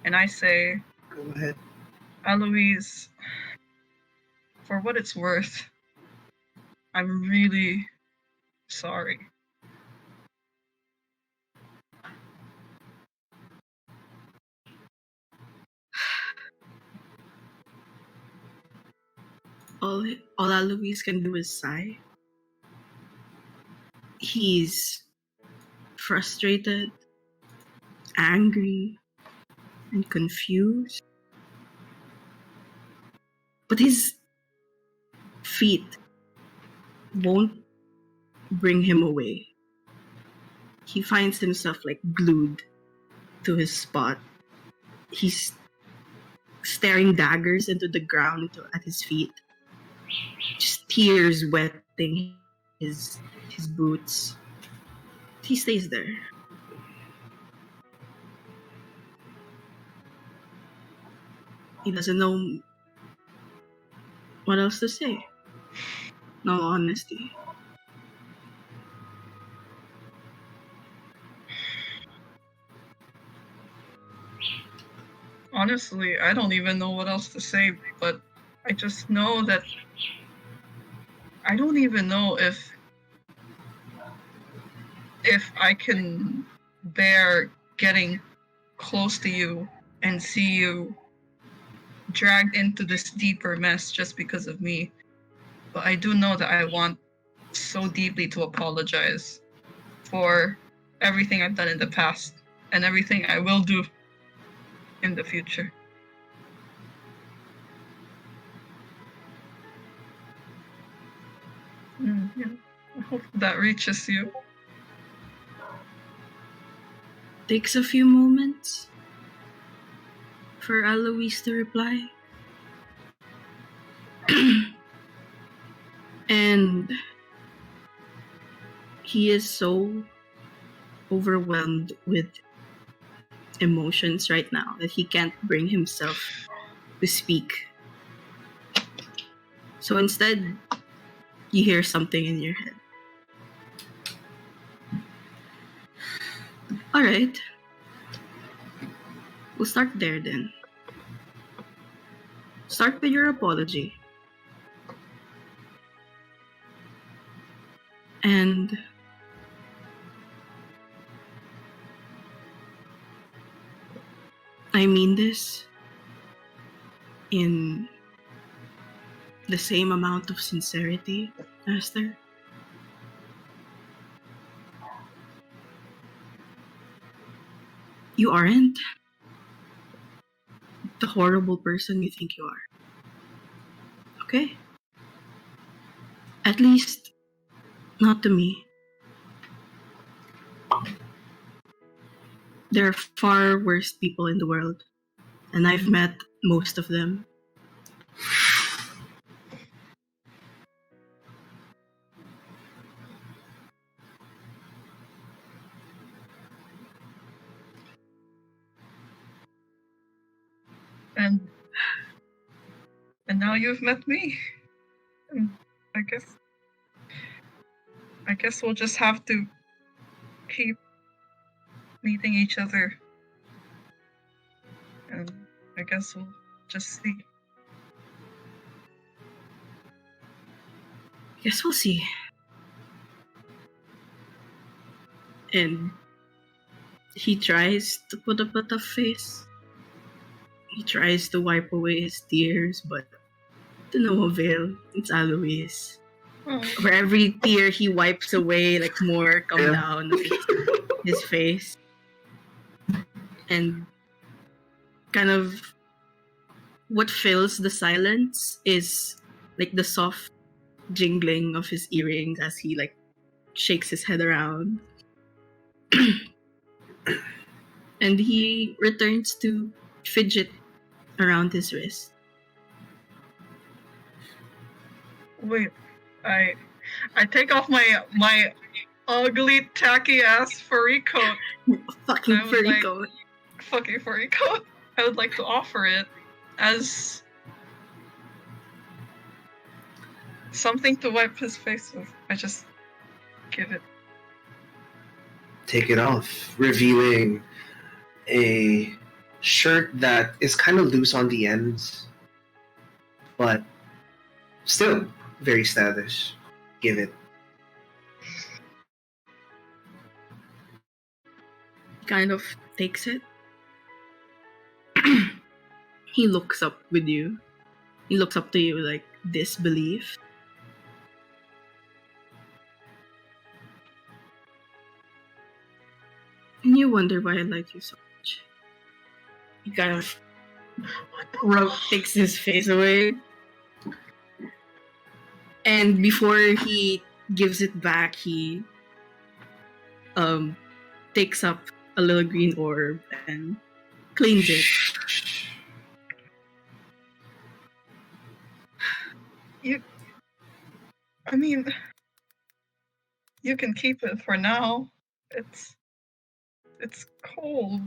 And I say, Go ahead. Alois, for what it's worth, I'm really sorry. All Alois can do is sigh. He's frustrated, angry, and confused. But his feet won't bring him away. He finds himself like glued to his spot. He's staring daggers into the ground at his feet. Just tears wetting his boots. He stays there. He doesn't know what else to say. No honesty. Honestly, I don't even know what else to say, but I just know that I don't even know if I can bear getting close to you and see you dragged into this deeper mess just because of me. But I do know that I want so deeply to apologize for everything I've done in the past and everything I will do in the future. Yeah. I hope that reaches you. Takes a few moments for Alois to reply. And he is so overwhelmed with emotions right now that he can't bring himself to speak. So instead, you hear something in your head. Alright. We'll start there then. Start with your apology. And I mean this in the same amount of sincerity, Aster. You aren't the horrible person you think you are. Okay? At least, not to me. There are far worse people in the world, and I've met most of them. And now you've met me. And I guess we'll just have to keep meeting each other. And I guess we'll just see. Guess we'll see. And he tries to put up a tough face. He tries to wipe away his tears, but to no avail. It's Alois. Oh, For every tear he wipes away, like more come Yeah. down his face. And kind of what fills the silence is like the soft jingling of his earrings as he like shakes his head around. And he returns to fidget around his wrist. wait. I take off my ugly, tacky ass furry coat. Fucking I would furry like- coat. Fucking furry coat. I would like to offer it as something to wipe his face with. I just give it. Take it off, revealing a shirt that is kind of loose on the ends, but still very stylish. Give it. Kind of takes it. He looks up with you. He looks up to you like disbelief. And you wonder why I like you so much. He kind of takes his face away. And before he gives it back, he takes up a little green orb and cleans it. I mean, you can keep it for now. It's cold.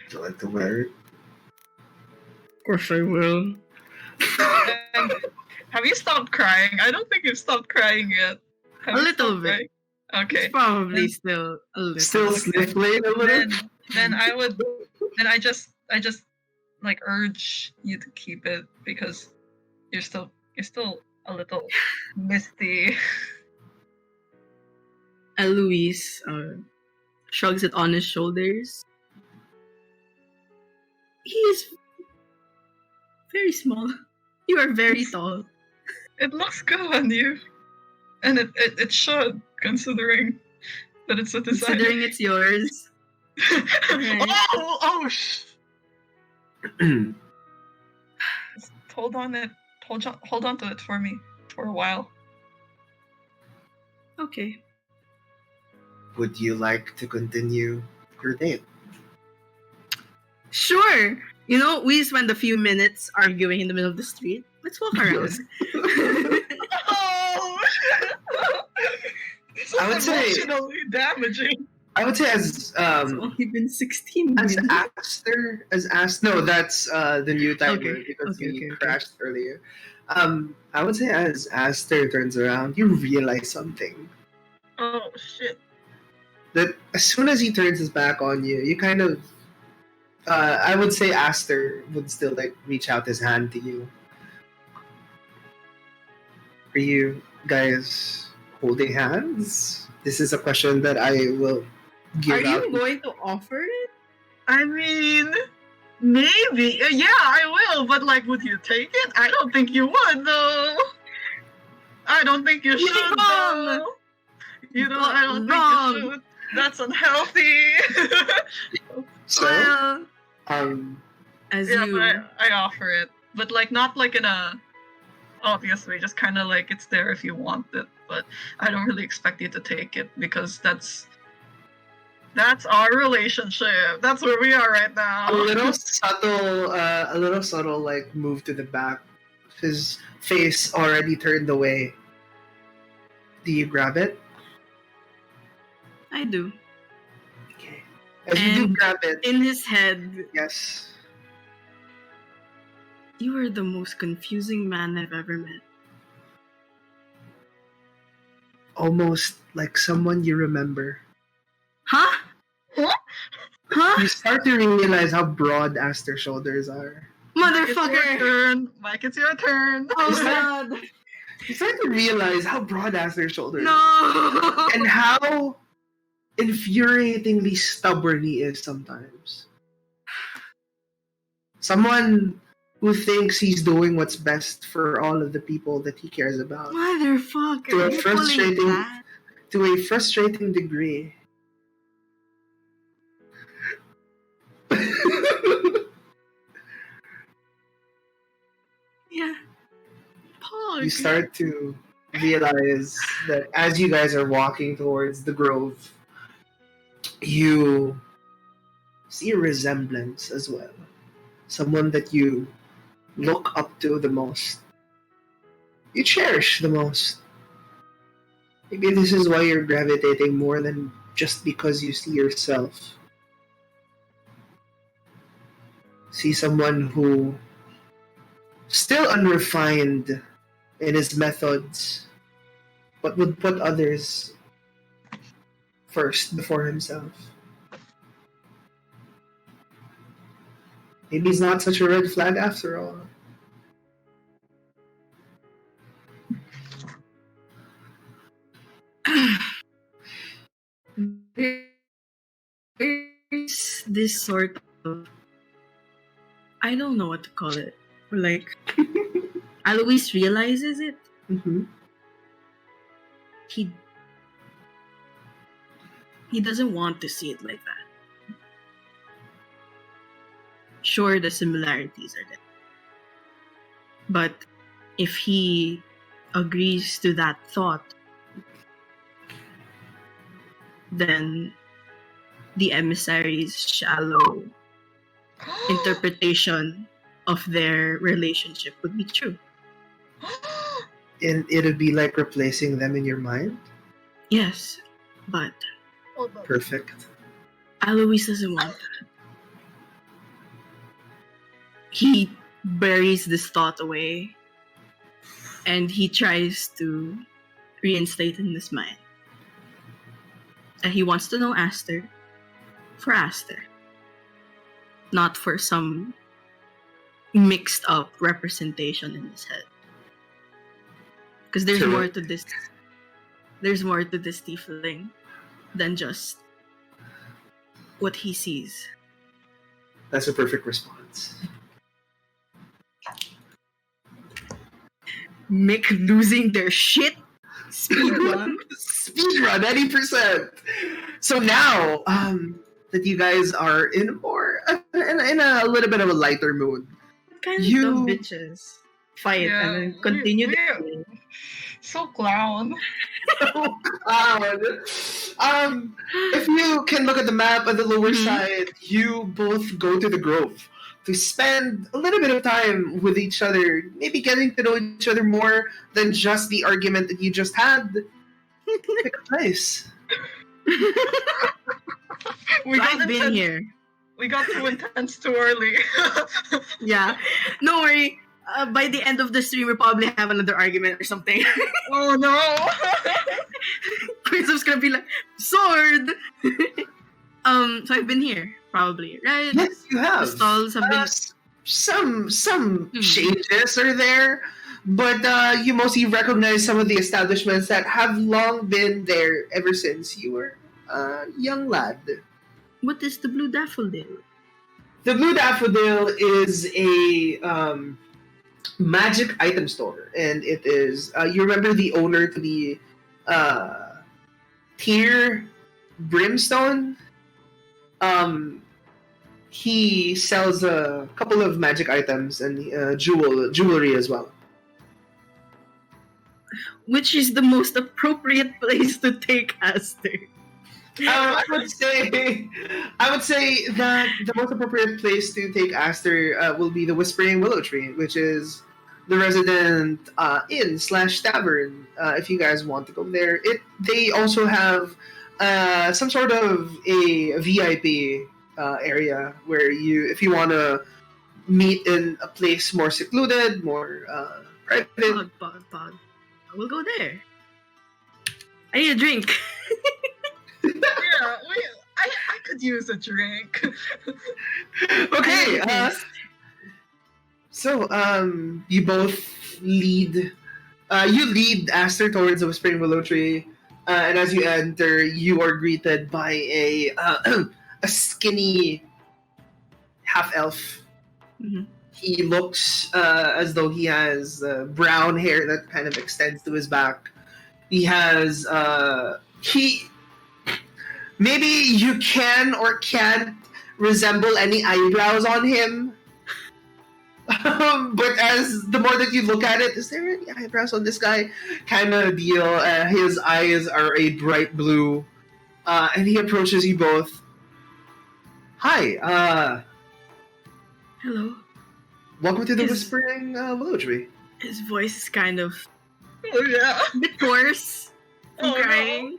Do you like to wear it? Of course I will. And have you stopped crying? I don't think you've stopped crying yet. Have A you little stopped bit. crying? Okay. It's probably still a little. Still sniffling a little? Then I just like urge you to keep it because you're still a little misty. And Luis shrugs it on his shoulders. He is very small. You are very tall. It looks good on you. And it should, considering that it's a design. Considering it's yours. Right. Oh Just hold on to it for me for a while. Okay. Would you like to continue your date? Sure. You know, we spend a few minutes arguing in the middle of the street. Let's walk around. Oh! This I would is say- emotionally damaging. I would say It's only been 16 as minutes. Aster. No, that's the new timer Okay, because okay, we okay. crashed earlier. I would say as Aster turns around, you realize something. Oh shit. That as soon as he turns his back on you, you kind of I would say Aster would still like reach out his hand to you. Are you guys holding hands? This is a question that I will give Are out. you going to offer it? I mean, maybe. Yeah, I will. But like, would you take it? I don't think you would, though. I don't think you should. Wrong. Though. You know, I don't Wrong. think you should. That's unhealthy. So, Well, as Yeah, you. but I offer it, but like not like in a obviously just kind of like it's there if you want it, but I don't really expect you to take it because that's our relationship. That's where we are right now. a little subtle like move to the back. His face already turned away. Do you grab it? I do. Okay. As you do And grab it, In his head, yes. You are the most confusing man I've ever met. Almost like someone you remember. Huh? What? Huh? You start to realize how broad Aster's shoulders are. Mike, it's your Motherfucker! turn. Mike, it's your turn. Oh god! You start to realize how broad Aster's shoulders are. No! And how infuriatingly stubborn he is sometimes. Someone who thinks he's doing what's best for all of the people that he cares about. Motherfucker! To a You're frustrating- pulling that? To a frustrating degree. Yeah. Pog. You start to realize that as you guys are walking towards the grove, you see a resemblance as well. Someone that you look up to the most. You cherish the most. Maybe this is why you're gravitating more than just because you see yourself. See someone who still unrefined in his methods, but would put others first before himself. Maybe he's not such a red flag after all. There's this sort of, I don't know what to call it. Like, Alois realizes it. Mm-hmm. He doesn't want to see it like that. Sure, the similarities are there. But if he agrees to that thought, then the emissary's shallow interpretation of their relationship would be true. And it'd be like replacing them in your mind? Yes, but Perfect. Alois doesn't want that. He buries this thought away and he tries to reinstate in his mind that he wants to know Aster for Aster, not for some mixed up representation in his head. Because there's Sure. more to this. There's more to this tiefling than just what he sees. That's a perfect response. Mick losing their shit. Speedrun. Speedrun, 80%. So now that you guys are in a little bit of a lighter mood, Kind of You- dumb bitches fight Yeah, and then continue we- their game. So clown. oh god. If you can look at the map on the lower Mhm. side, you both go to the grove to spend a little bit of time with each other, maybe getting to know each other more than just the argument that you just had. Pick a place. We got I've been intense- here. We got too intense too early. Yeah. No worry. By the end of the stream, we'll probably have another argument or something. Oh no! Christop's gonna be like, sword! So I've been here, probably, right? Yes, you have. The stalls have been... Some changes are there, but you mostly recognize some of the establishments that have long been there ever since you were a young lad. What is the Blue Daffodil? The Blue Daffodil is a magic item store, and it is. You remember the owner to the Tier Brimstone? He sells a couple of magic items and jewelry as well. Which is the most appropriate place to take Aster? I would say that the most appropriate place to take Aster will be the Whispering Willow Tree, which is the resident inn/tavern. If you guys want to go there, they also have some sort of a VIP area where if you want to meet in a place more secluded, more private. Pog. We'll go there. I need a drink. Yeah, I could use a drink. Okay. So you both lead. You lead Aster towards the Whispering Willow Tree, and as you enter, you are greeted by a a skinny half elf. Mhm. He looks as though he has brown hair that kind of extends to his back. He has he maybe you can or can't resemble any eyebrows on him. But as the more that you look at it, is there any eyebrows on this guy? Kind of deal. His eyes are a bright blue, and he approaches you both. Hi, Hello. welcome to the His- Whispering Willow Tree. His voice is kind of Oh yeah. a bit hoarse from Oh, no. crying.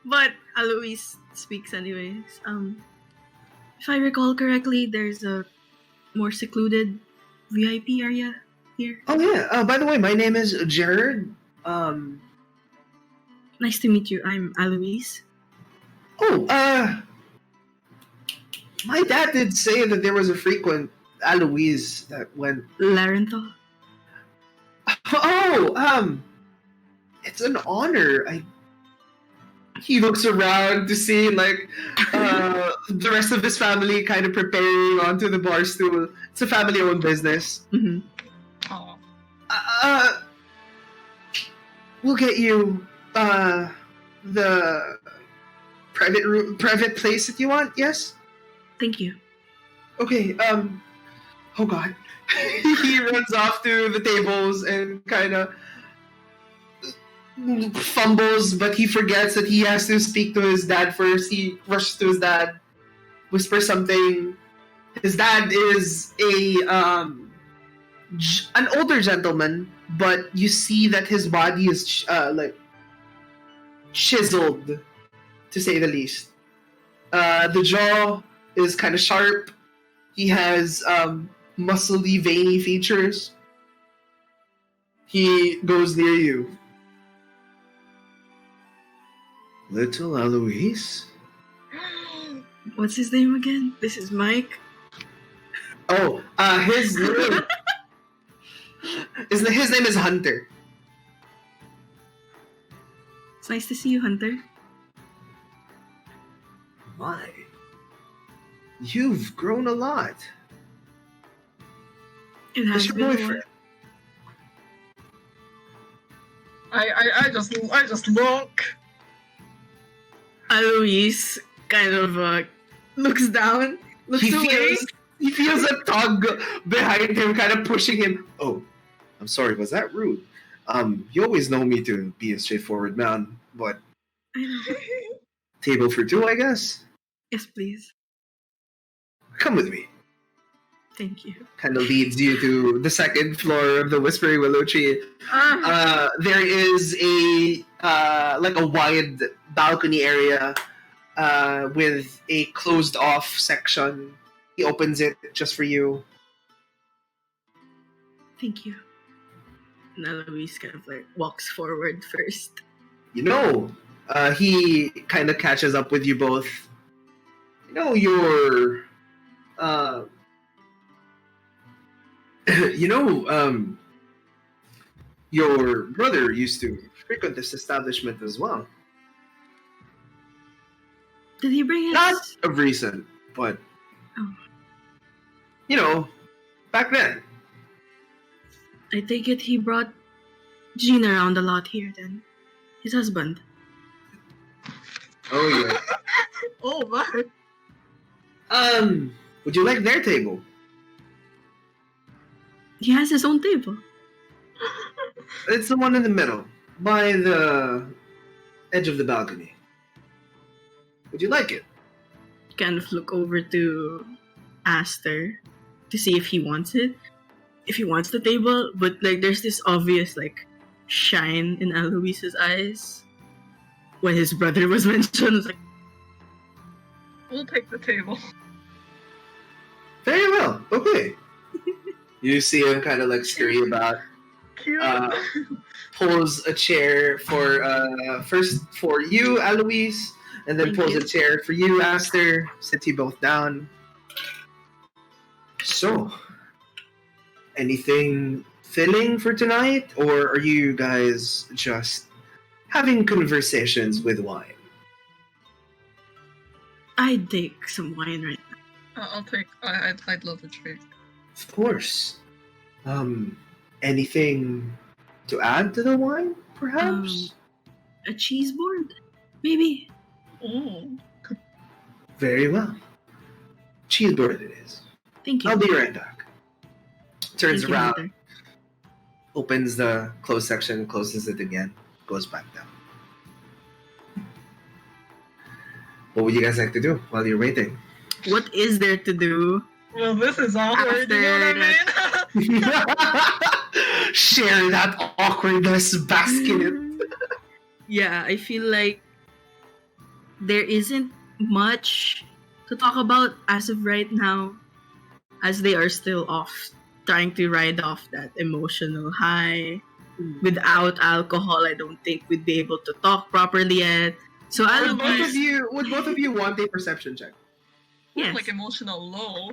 But Alois speaks anyways. If I recall correctly, there's a more secluded VIP area here. Oh yeah. By the way, my name is Jared. Nice to meet you. I'm Alois. My dad did say that there was a frequent Alois that went. Larenthal. Oh, it's an honor. He looks around to see like the rest of his family kind of preparing onto the bar stool. It's a family-owned business. Mm-hmm. Oh. We'll get you the private place that you want. Yes. Thank you. Okay. Oh God. He runs off to the tables and kind of fumbles, but he forgets that he has to speak to his dad first. He rushes to his dad, whispers something. His dad is an older gentleman, but you see that his body is like chiseled, to say the least. The jaw is kind of sharp. He has muscly, veiny features. He goes near you. Little Alois? What's his name again? This is Mike. Oh, his name. His name is Hunter. It's nice to see you, Hunter. My, you've grown a lot. It Who's has your been a while. boyfriend? I just look. Alois kind of looks down, looks away. He feels a tug behind him, kind of pushing him. Oh, I'm sorry, was that rude? You always know me to be a straightforward man, but I know. table for two, I guess? Yes, please. Come with me. Thank you. Kind of leads you to the second floor of the Whispering Willow Tree. There is a like a wide balcony area with a closed off section. He opens it just for you. Thank you. And Alois kind of like walks forward first. You know, he kind of catches up with you both. You know, your your brother used to frequent this establishment as well. Did he bring his... Not of recent, but Oh. you know, back then. I take it he brought Jean around a lot here then. His husband. Oh yeah. Oh my. Would you like their table? He has his own table. It's the one in the middle, by the edge of the balcony. Would you like it? Kind of look over to Aster to see if he wants it. If he wants the table, but like there's this obvious like shine in Alois's eyes when his brother was mentioned. It's like, We'll take the table. Very well. Okay. You see him kind of like scurry about. Cute. Pulls a chair for first for you, Alois, and then Thank pulls you. a chair for you, Aster. Sit you both down. So, anything filling for tonight, or are you guys just having conversations with wine? I'd take some wine right now. I'll take. I'd love a treat. Of course. Anything to add to the wine, perhaps? A cheese board? Maybe. Oh. Very well. Cheeseboard it is. Thank you. I'll be right back. Turns Thank you, around, Mother. opens the closed section, closes it again, goes back down. What would you guys like to do while you're waiting? What is there to do? Well, this is awkward. You know what I mean? Share that awkwardness, bask in it. Yeah, I feel like there isn't much to talk about as of right now, as they are still off, trying to ride off that emotional high. Without alcohol, I don't think we'd be able to talk properly yet. So Would both of you want a perception check? yes. Like emotional low.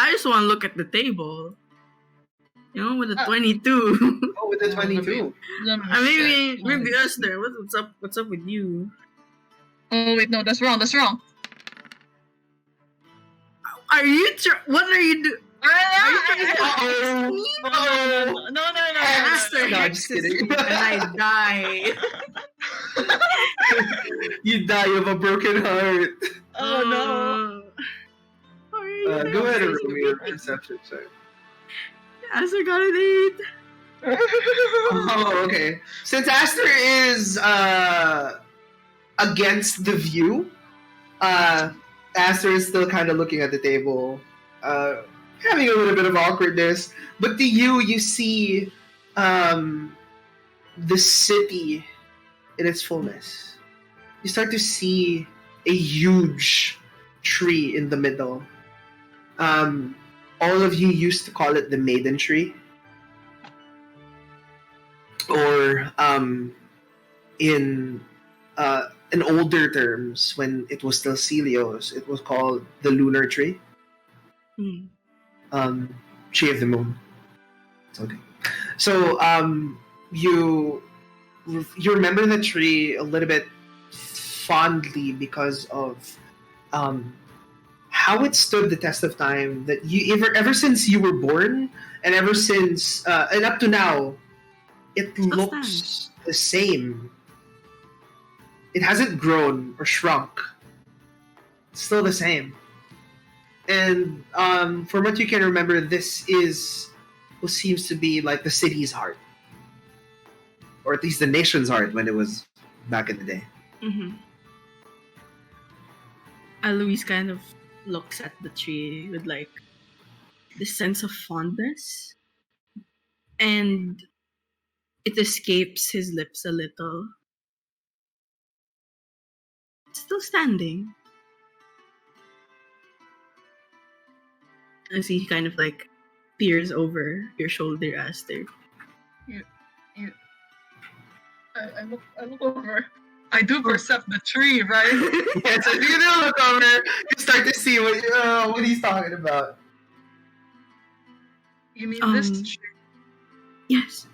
I just want to look at the table. You know, with a 22. Oh, with the 22. Maybe Esther. What's up? What's up with you? Oh wait, no, that's wrong. That's wrong. Are you? What are you doing? No. Esther No, I'm just hexes kidding. me and I die. You die of a broken heart. Oh no. What are you Go ahead and hexing roll me me? a perception check. Esther got an 8. Oh, okay. Since Aster is against the view, Aster is still kind of looking at the table, having a little bit of awkwardness. But to you see the city in its fullness. You start to see a huge tree in the middle. All of you used to call it the Maiden Tree. Or in older terms, when it was still Celios, it was called the Lunar Tree. Tree of the Moon. It's okay. So you remember the tree a little bit fondly because of how it stood the test of time. That you ever since you were born, and ever since and up to now, it looks the same. It hasn't grown or shrunk. It's still the same. And from what you can remember, this is what seems to be like the city's heart. Or at least the nation's heart when it was back in the day. Mm-hmm. Alois kind of looks at the tree with like this sense of fondness. And it escapes his lips a little. It's still standing. As he kind of like peers over your shoulder, Aster. I look over. I do percept the tree, right? Yeah, so you do look over, you start to see what he's talking about. You mean this tree? Yes.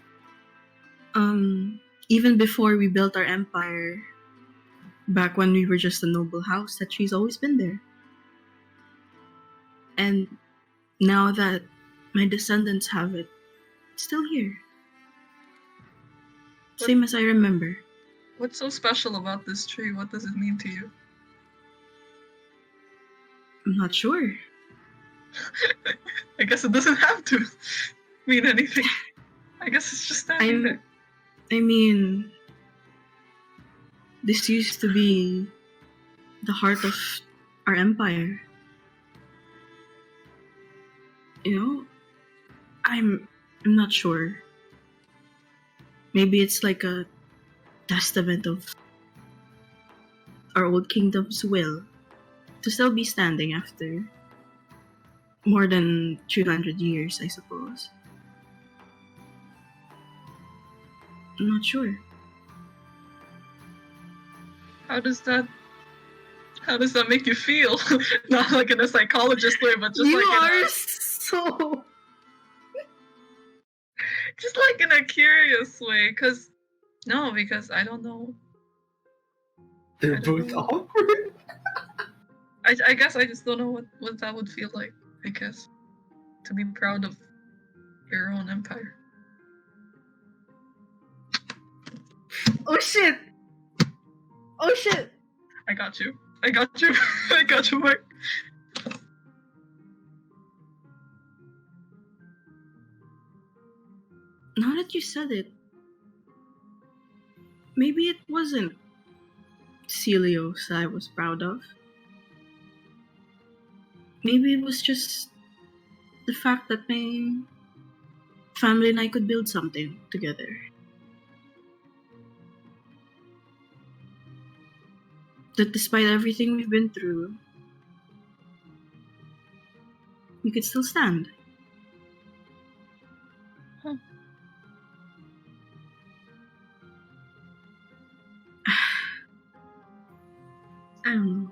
Even before we built our empire, back when we were just a noble house, that tree's always been there. And now that my descendants have it, it's still here. Same as I remember. What's so special about this tree? What does it mean to you? I'm not sure. I guess it doesn't have to mean anything. I guess it's just standing there. I mean, this used to be the heart of our empire. You know, I'm not sure. Maybe it's like a testament of our old kingdom's will to still be standing after more than 200 years, I suppose. I'm not sure. How does that make you feel? Not like in a psychologist way, but just You like are so... just like in a curious way. Because I don't know. They're I don't both know. awkward. I guess I just don't know what that would feel like. I guess to be proud of your own empire. Oh shit! Oh shit! I got you. I got you, Mark. Now that you said it, maybe it wasn't Celios I was proud of. Maybe it was just the fact that my family and I could build something together. That despite everything we've been through, we could still stand. Huh. I don't know.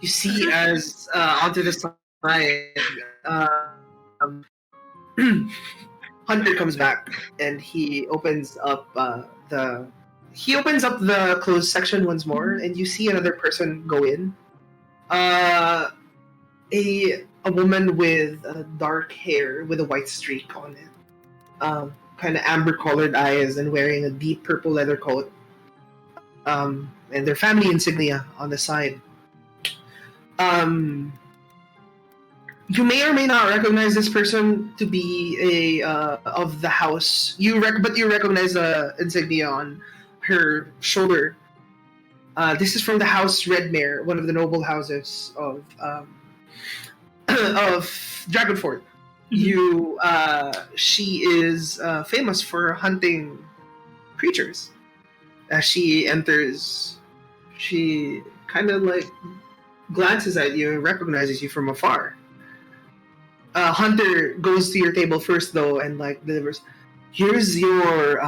You see, as onto the side, um, Hunter comes back and he opens up the closed section once more, and you see another person go in. A woman with dark hair with a white streak on it, kind of amber colored eyes, and wearing a deep purple leather coat. And their family insignia on the side. You may or may not recognize this person to be of the house. But you recognize the insignia on her shoulder. This is from the House Redmare, one of the noble houses of of Dragonfort. She is famous for hunting creatures. As she enters, she kind of like glances at you and recognizes you from afar. Hunter goes to your table first, though, and like delivers. Here's your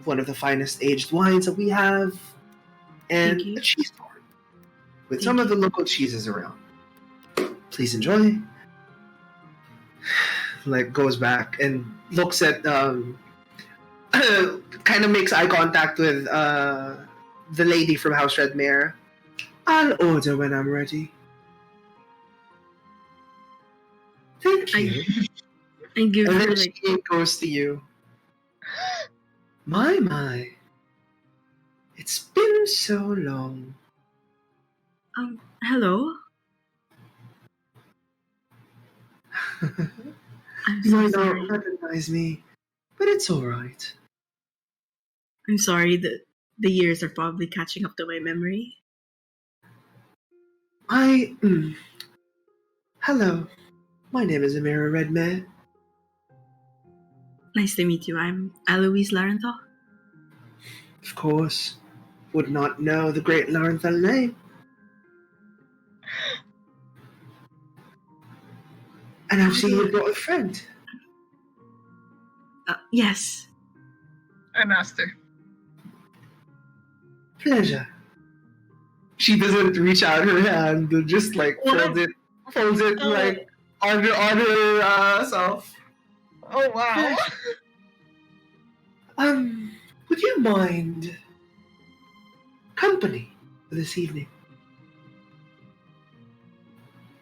one of the finest aged wines that we have, and a cheese board with some of the local cheeses around. Please enjoy. Like goes back and looks at kind of makes eye contact with the lady from House Redmare. I'll order when I'm ready. Thank you. I give And her then like... she goes to you. My. It's been so long. Hello? I'm You so might sorry. not recognize me, but it's alright. I'm sorry that the years are probably catching up to my memory. Hello. My name is Amira Redmare. Nice to meet you. I'm Alois Larenthal. Of course. Would not know the great Larenthal name. And I've seen you brought a friend. Yes. I'm Aster. Pleasure. She doesn't reach out her hand, just like folds it like on her self. Oh wow. Would you mind company for this evening?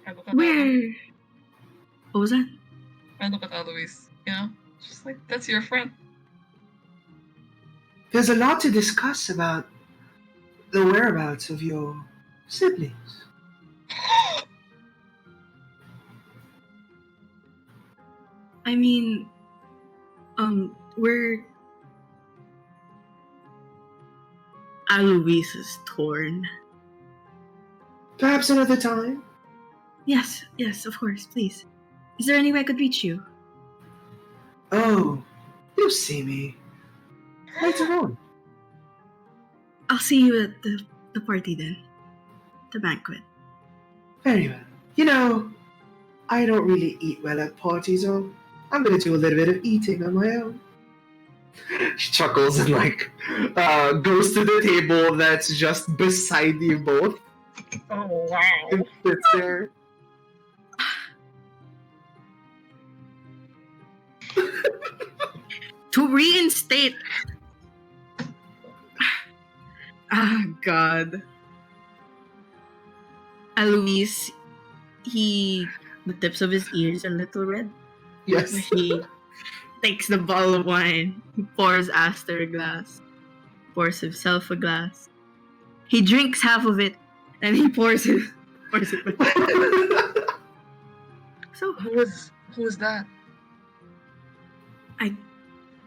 I look at Where? What was that? I look at Alois. You know, just like that's your friend. There's a lot to discuss about the whereabouts of your siblings. I mean, we're... Alois is torn. Perhaps another time? Yes, of course, please. Is there any way I could reach you? Oh, you'll see me later on. I'll see you at the party then. The banquet. Very well. You know, I don't really eat well at parties, so I'm gonna do a little bit of eating on my own. She chuckles and goes to the table that's just beside you both Oh wow. and sits there. To reinstate. Ah, God. Alois, the tips of his ears are a little red. Yes. He takes the bottle of wine. He pours Aster a glass. Pours himself a glass. He drinks half of it, and he pours it back. So, Who was that? I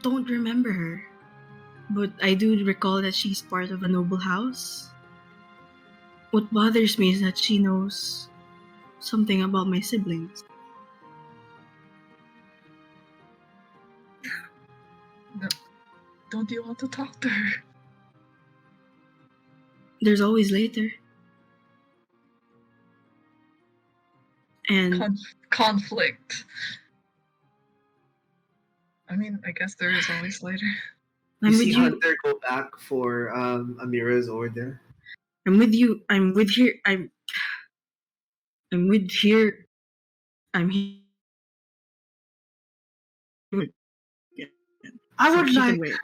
don't remember her. But I do recall that she's part of a noble house. What bothers me is that she knows something about my siblings. Don't you want to talk to her? There's always later. And Conflict. I mean, I guess there is always later. You I'm see with you. Hunter go back for Amira's order. I'm with you. I'm with here. I'm with here. I'm here. I So would she can like wait.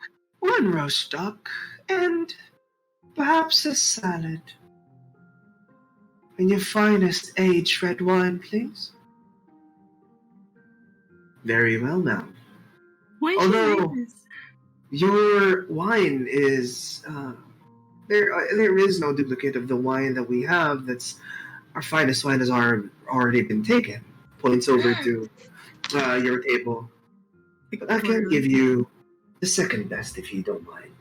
one roast duck and perhaps a salad. And your finest aged red wine, please. Very well, ma'am. Why Although- she like this? Your wine is there is no duplicate of the wine that we have. That's our finest wine has already been taken. Points over to your table. But I can give you the second best if you don't mind.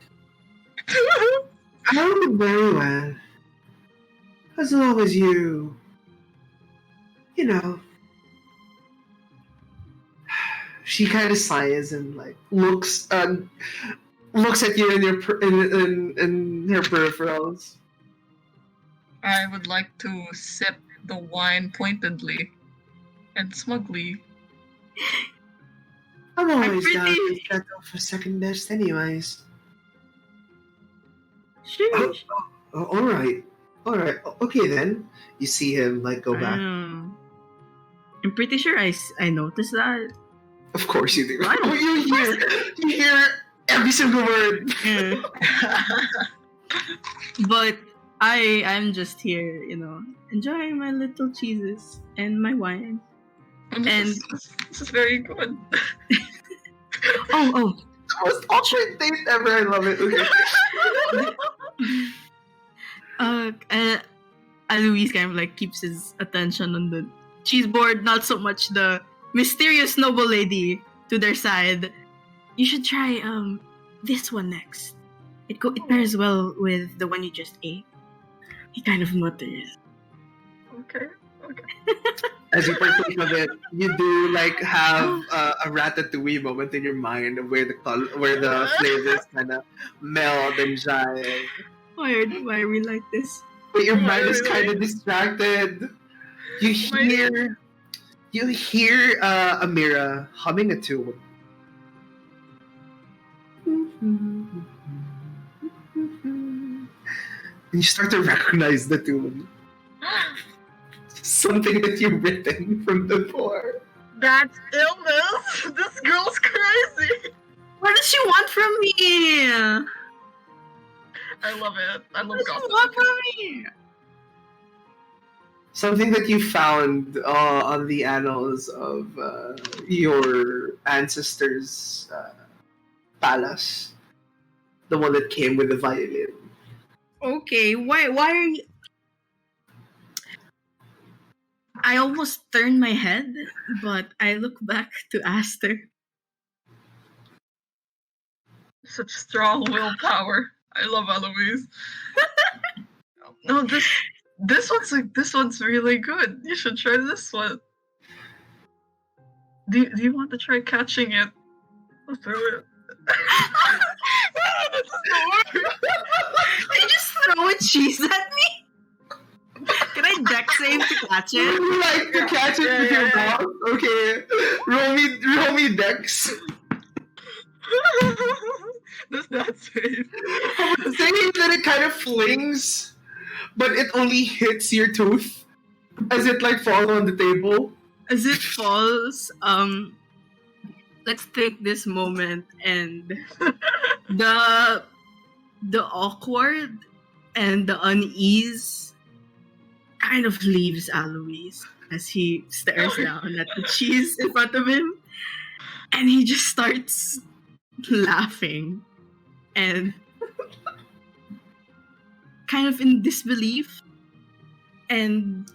Oh, very well. As long as you know. She kind of sighs and looks at you in your in her peripherals. I would like to sip the wine pointedly and smugly. I'm always pretty- down to settle for second best, anyways. Sure. All right. Okay then. You see him go back. I'm pretty sure I noticed that. Of course you do. Right. You hear every single word. But I'm just here, enjoying my little cheeses and my wine. This is very good. Oh. The most awkward date ever. I love it. Okay. Alois kind of keeps his attention on the cheese board, not so much the mysterious noble lady to their side. You should try this one next. It pairs well with the one you just ate. He kind of mutters. Okay. As you partake of it, you do have a ratatouille moment in your mind of where the flavors kind of meld and jive. Why are we like this? But your mind is kind of distracted. You hear Amira humming a tune. And you start to recognize the tune. Something that you've written from before. That's illness. This girl's crazy. What does she want from me? I love it. I love What does she gossip. want from me? Something that you found on the annals of your ancestors' palace. The one that came with the violin. Okay, why are you... I almost turned my head, but I look back to Aster. Such strong willpower. I love Alois. No, this one's really good. You should try this one. Do you want to try catching it? I'll throw it. You just throw a cheese at me? Can I deck deck save to catch Would it. you like to catch it with your mouth? Okay. Roll me dex. Does that save? I would say that it kind of flings, but it only hits your tooth as it like falls on the table. As it falls, let's take this moment and the awkward and the unease kind of leaves Alois as he stares down at the cheese in front of him, and he just starts laughing and kind of in disbelief. And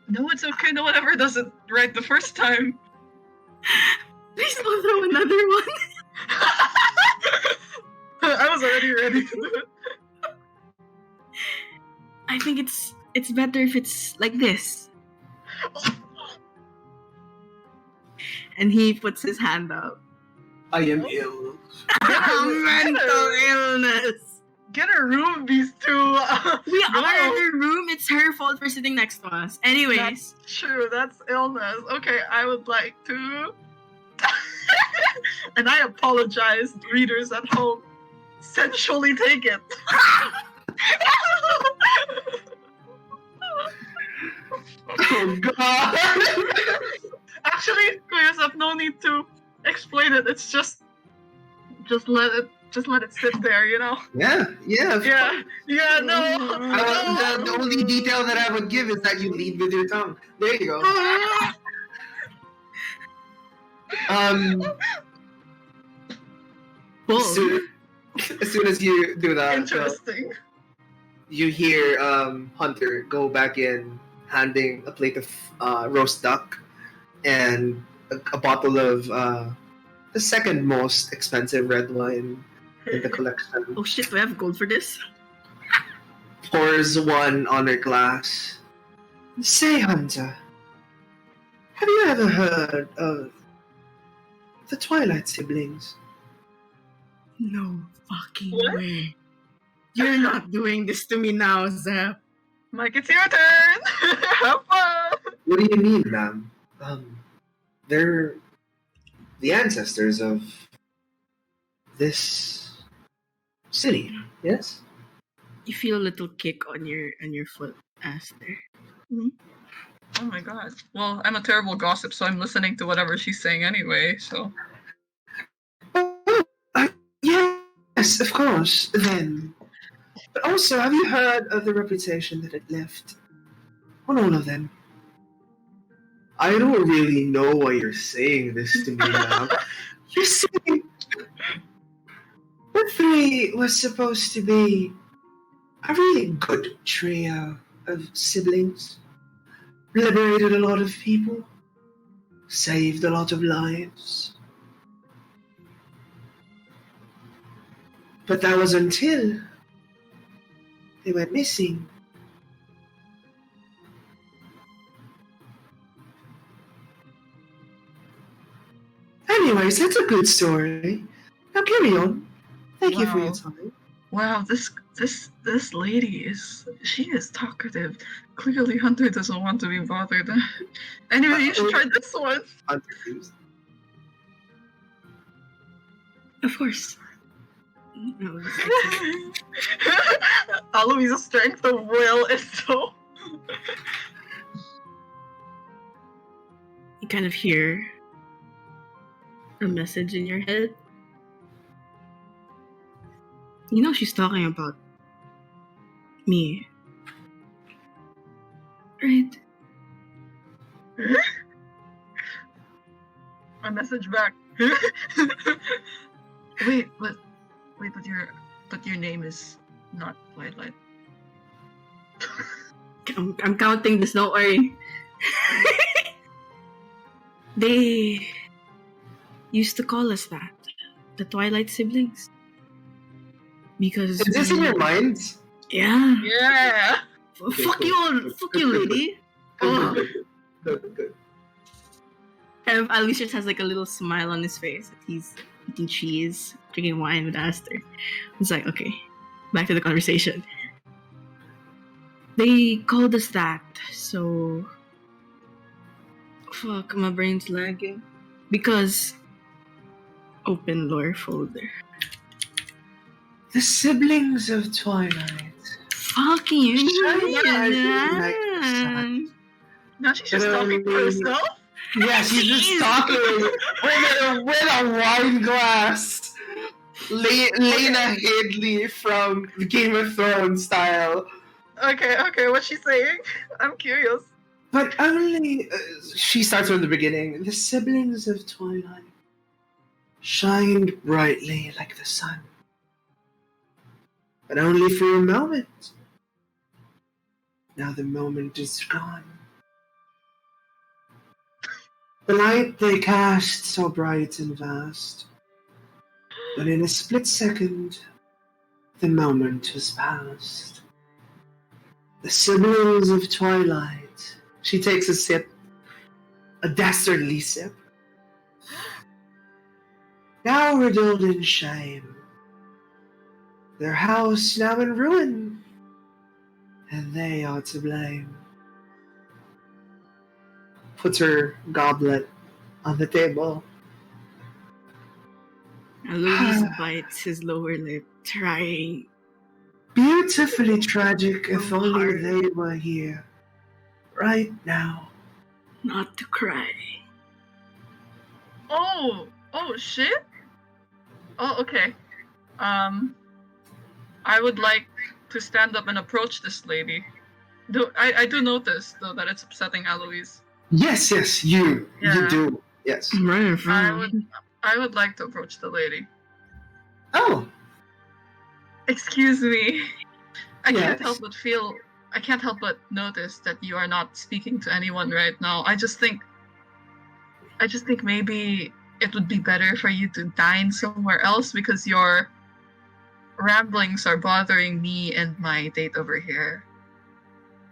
No, it's okay. No one ever does it right the first time. please don't throw another one. I was already ready to do it. I think it's better if it's like this. And he puts his hand up. I am ill. Mental illness. Get a room, these two. We No. are in the room. It's her fault for sitting next to us. Anyways, That's true. That's illness. Okay, I would like to. And I apologize, readers at home. Sensually take it. Oh god. Actually, Kuyasap, no need to explain it. It's just let it sit there, you know? Yeah. Yeah, no. The only detail that I would give is that you lead with your tongue. There you go. Bull. As soon as you do that, Interesting. you hear Hunter go back in, handing a plate of roast duck and a bottle of the second most expensive red wine in the collection. Oh shit, do I have gold for this? Pours one on her glass. Say, Hunter, have you ever heard of the Twilight siblings? No fucking What? way. You're not doing this to me now, Zep. Mike, it's your turn. Have fun. What do you mean, ma'am? They're the ancestors of this city, yes? You feel a little kick on your foot, Aster. Oh my god. Well, I'm a terrible gossip, so I'm listening to whatever she's saying anyway, so. Yes, of course, then. But also, have you heard of the reputation that it left on all of them? I don't really know why you're saying this to me now. You're saying the three was supposed to be a really good trio of siblings. Liberated a lot of people. Saved a lot of lives. But that was until they went missing. Anyways, that's a good story. Now carry on. Thank you for your Wow. time. Wow, this lady is talkative. Clearly Hunter doesn't want to be bothered. Anyway, you should try this one. I'm confused. Of course. No, Alois' strength of will is so. you kind of hear a message in your head. You know she's talking about me. Right? A message back. Wait, but your name is not Twilight. I'm counting this, don't worry. They used to call us that. The Twilight siblings. Because Is this in your mind? yeah. Yeah. Fuck you, lady. Oh. Good. And Alois just has like a little smile on his face. He's eating cheese, drinking wine with Aster. It's like, okay, back to the conversation. They called us that, so fuck, my brain's lagging. Because open lore folder. The siblings of Twilight. Fucking you. Shine like the sun. Now she's just talking to herself. Yeah, she's just talking with a wine glass. Lena Headley from Game of Thrones style. Okay, what's she saying? I'm curious. But only, she starts from the beginning. The siblings of Twilight shined brightly like the sun. But only for a moment. Now the moment is gone. The light they cast so bright and vast, but in a split second, the moment has passed. The siblings of Twilight. She takes a sip, a dastardly sip. Now riddled in shame, their house now in ruin, and they are to blame. Puts her goblet on the table. Alois bites his lower lip, trying. Beautifully tragic if So only hard. they were here. Right now. Not to cry. Oh shit. Oh, okay. I would like to stand up and approach this lady. I do notice though that it's upsetting Alois. Yes, you Yeah. do. Yes. Right in front. I would like to approach the lady. Oh, Excuse me. I Yes. can't help but notice that you are not speaking to anyone right now. I just think maybe it would be better for you to dine somewhere else because your ramblings are bothering me and my date over here.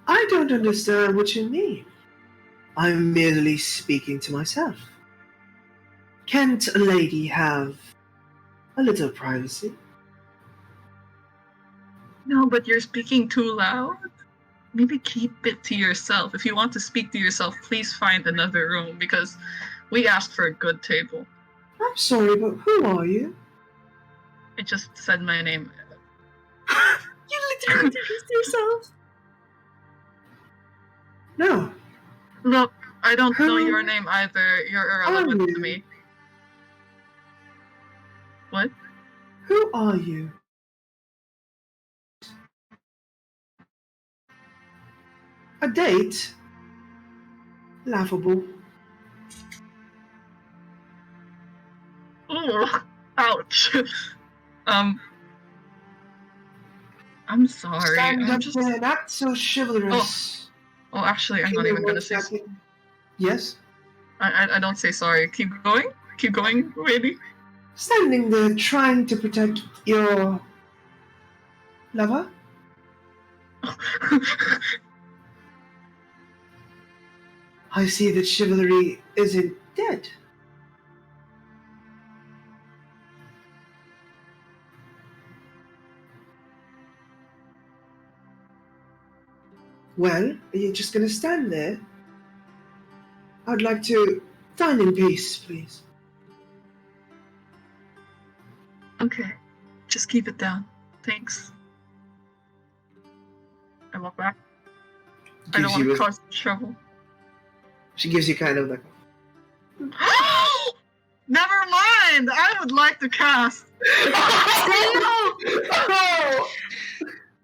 I don't understand what you mean. I'm merely speaking to myself. Can't a lady have a little privacy? No, but you're speaking too loud. Maybe keep it to yourself. If you want to speak to yourself, please find another room because we asked for a good table. I'm sorry, but who are you? It just said my name. You literally introduced yourself. No. Look, I don't know Who your name either. You're irrelevant are to you? me. What? Who are you? A date? Laughable. Ooh, ouch. I'm sorry. Stand I'm up just. there, not so chivalrous. Oh, actually, I'm not even gonna say. Yes? I don't say sorry. Keep going. Keep going, lady. Standing there trying to protect your lover? I see that chivalry isn't dead. Well, are you just gonna stand there? I'd like to dine in peace, please. Okay, just keep it down. Thanks. I walk back. I don't want to cause trouble. She gives you kind of like Never mind. I would like to cast. Oh!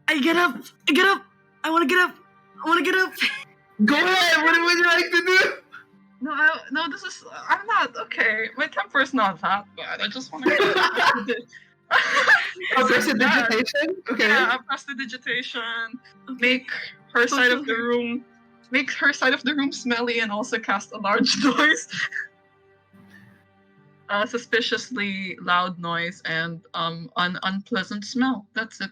I get up. I want to get up. Go ahead. What would you like to do? No, this is. I'm not okay. My temper is not that bad. I just want to. Prestidigitation? Okay. Yeah, prestidigitation. Make her side of the room. Make her side of the room smelly and also cast a large noise. Suspiciously loud noise and an unpleasant smell. That's it.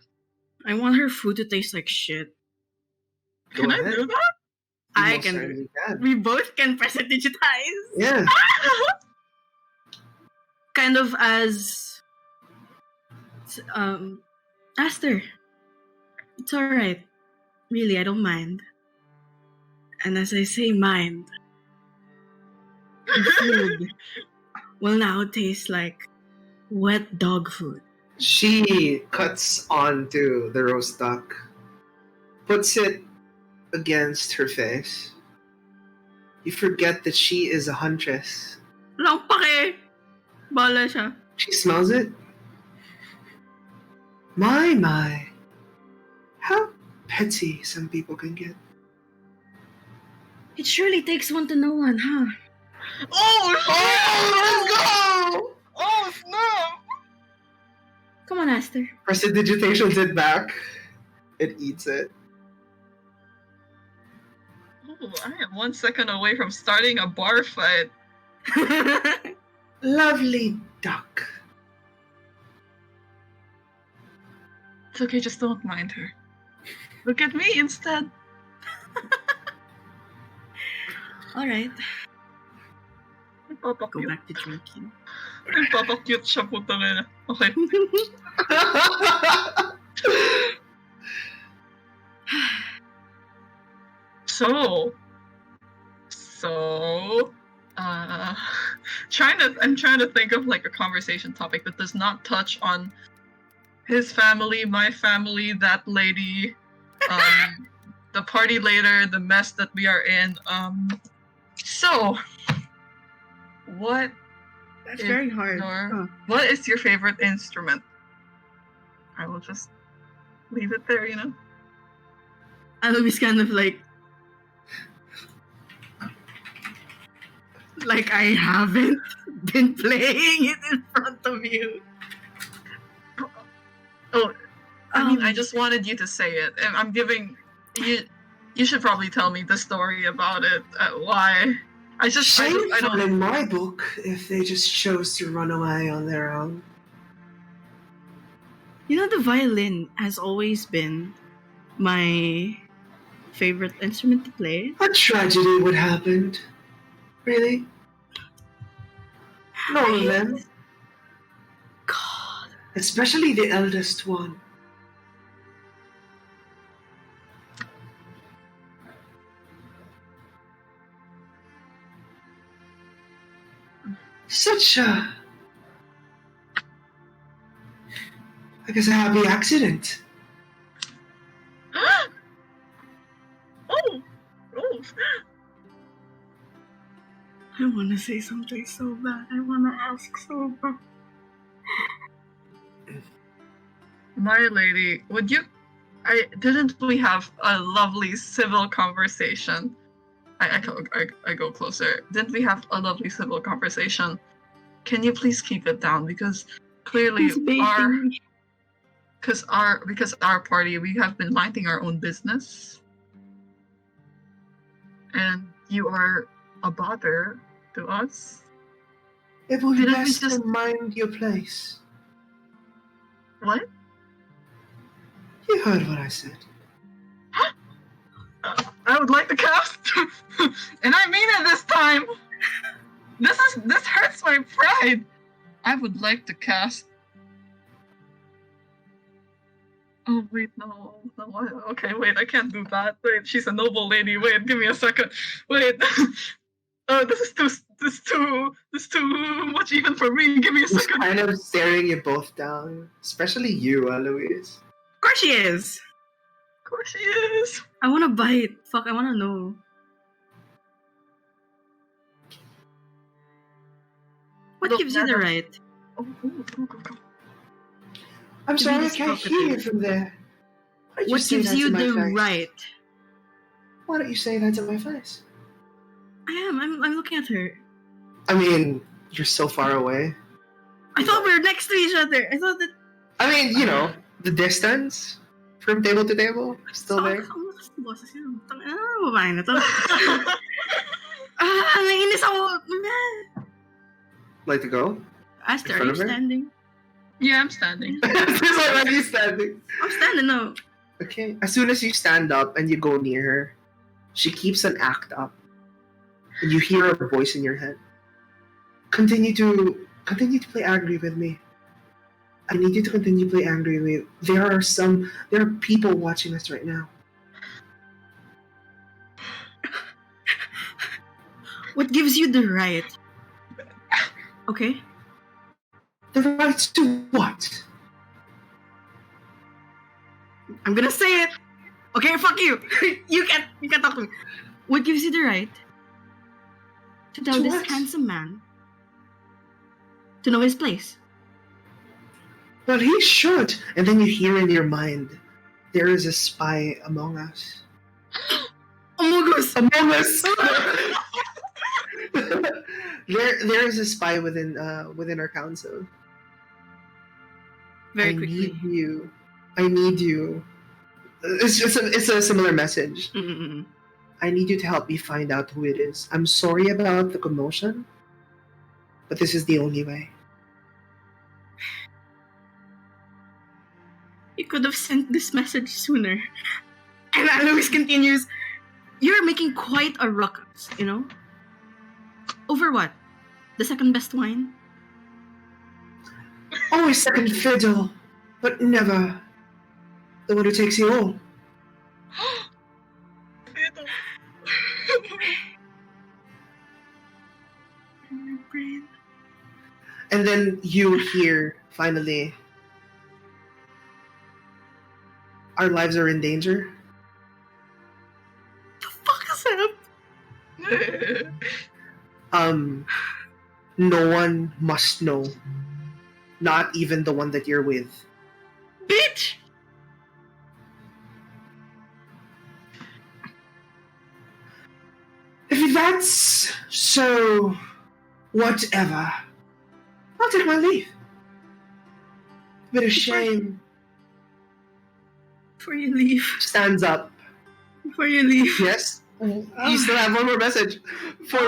I want her food to taste like shit. Can I do that? I can. We both can prestidigitize. Yeah. Kind of as Aster. It's alright. Really, I don't mind. And as I say mind, the food will now taste like wet dog food. She cuts onto the roast duck, puts it against her face. You forget that she is a huntress. Wala akong pake. Bala siya. She smells it. My. How petty some people can get. It surely takes one to know one, huh? Oh, Let's go! Oh, no! Come on, Aster. Prestidigitations it back. It eats it. Oh, I am 1 second away from starting a bar fight. Lovely duck. It's okay, just don't mind her. Look at me instead. Alright, go Nagpapakute. back to drinking. Nagpapakute siya, putang ina. Okay. So, I'm trying to think of like a conversation topic that does not touch on his family, my family, that lady, the party later, the mess that we are in. So, what That's is very hard. what is your favorite instrument? I will just leave it there, you know. Alois kind of like I haven't been playing it in front of you. Oh, I mean, I just wanted you to say it, and I'm giving you. You should probably tell me the story about it. Why? I Shameful don't. in my book if they just chose to run away on their own. You know, the violin has always been my favorite instrument to play. A tragedy would happen. Really? No of them. God. Especially the eldest one. Such a... I guess a happy accident. Oh. I want to say something so bad. I want to ask so bad. My lady, would you? Didn't we have a lovely civil conversation? I go closer. Didn't we have a lovely civil conversation? Can you please keep it down, because clearly He's baiting me. because our party, we have been minding our own business, and you are a bother to us. It would be Didn't we best just- to mind your place. What? You heard what I said. I would like to cast, and I mean it this time. This hurts my pride. I would like to cast. Oh wait, no. Okay, wait, I can't do that. Wait, she's a noble lady. Wait, give me a second. Wait. This is too much even for me. Give me a He's second. kind of staring you both down. Especially you, Alois. Of course she is. Of course she is. I want to bite. Fuck, I want to know. What Look, gives you the Nana. right? Oh, go. I'm To sorry, be I can't disruptive. hear you from there. Why don't What say gives that you to my the face? right? Why don't you say that to my face? I am. I'm looking at her. I mean, you're so far away. I thought we were next to each other. I thought that. I mean, you know, the distance from table to table, still there. Ang lakas ng boses niya. Tangina na, babae na to. Naiinis ako. Like to go? Aster, In are front you of her? standing? Yeah, I'm standing. She's already standing. I'm standing now. Okay. As soon as you stand up and you go near her, she keeps an act up. And you hear a voice in your head. Continue to play angry with me. I need you to continue to play angry with me. There are people watching us right now. What gives you the right? Okay? The right to what? I'm gonna say it. Okay, fuck you. You can't talk to me. What gives you the right to tell To this what? handsome man to know his place? Well, he should. And then you hear in your mind, there is a spy among us. Among us. Among us. there is a spy within our council. Very I quickly. need you. I need you. It's a similar message. Mm-mm. I need you to help me find out who it is. I'm sorry about the commotion, but this is the only way. You could have sent this message sooner. And Alois continues, you're making quite a ruckus, you know? Over what? The second best wine? Always second fiddle, but never the one who takes you all. My brain. And then you hear, finally, our lives are in danger. The fuck is that? No one must know. Not even the one that you're with. Bitch! If that's so, whatever. I'll take my leave. Bit of shame. Before you leave. Stands up. Before you leave. Yes? You still have one more message. For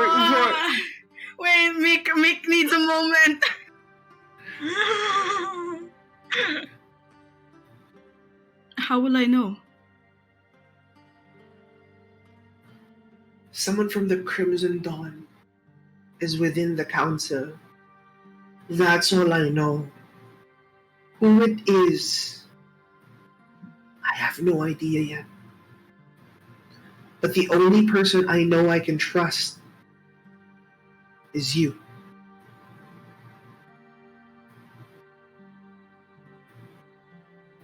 Wait, Mick needs a moment. How will I know? someone from the Crimson Dawn is within the council. That's all I know. Who it is, I have no idea yet. But the only person I know I can trust is you.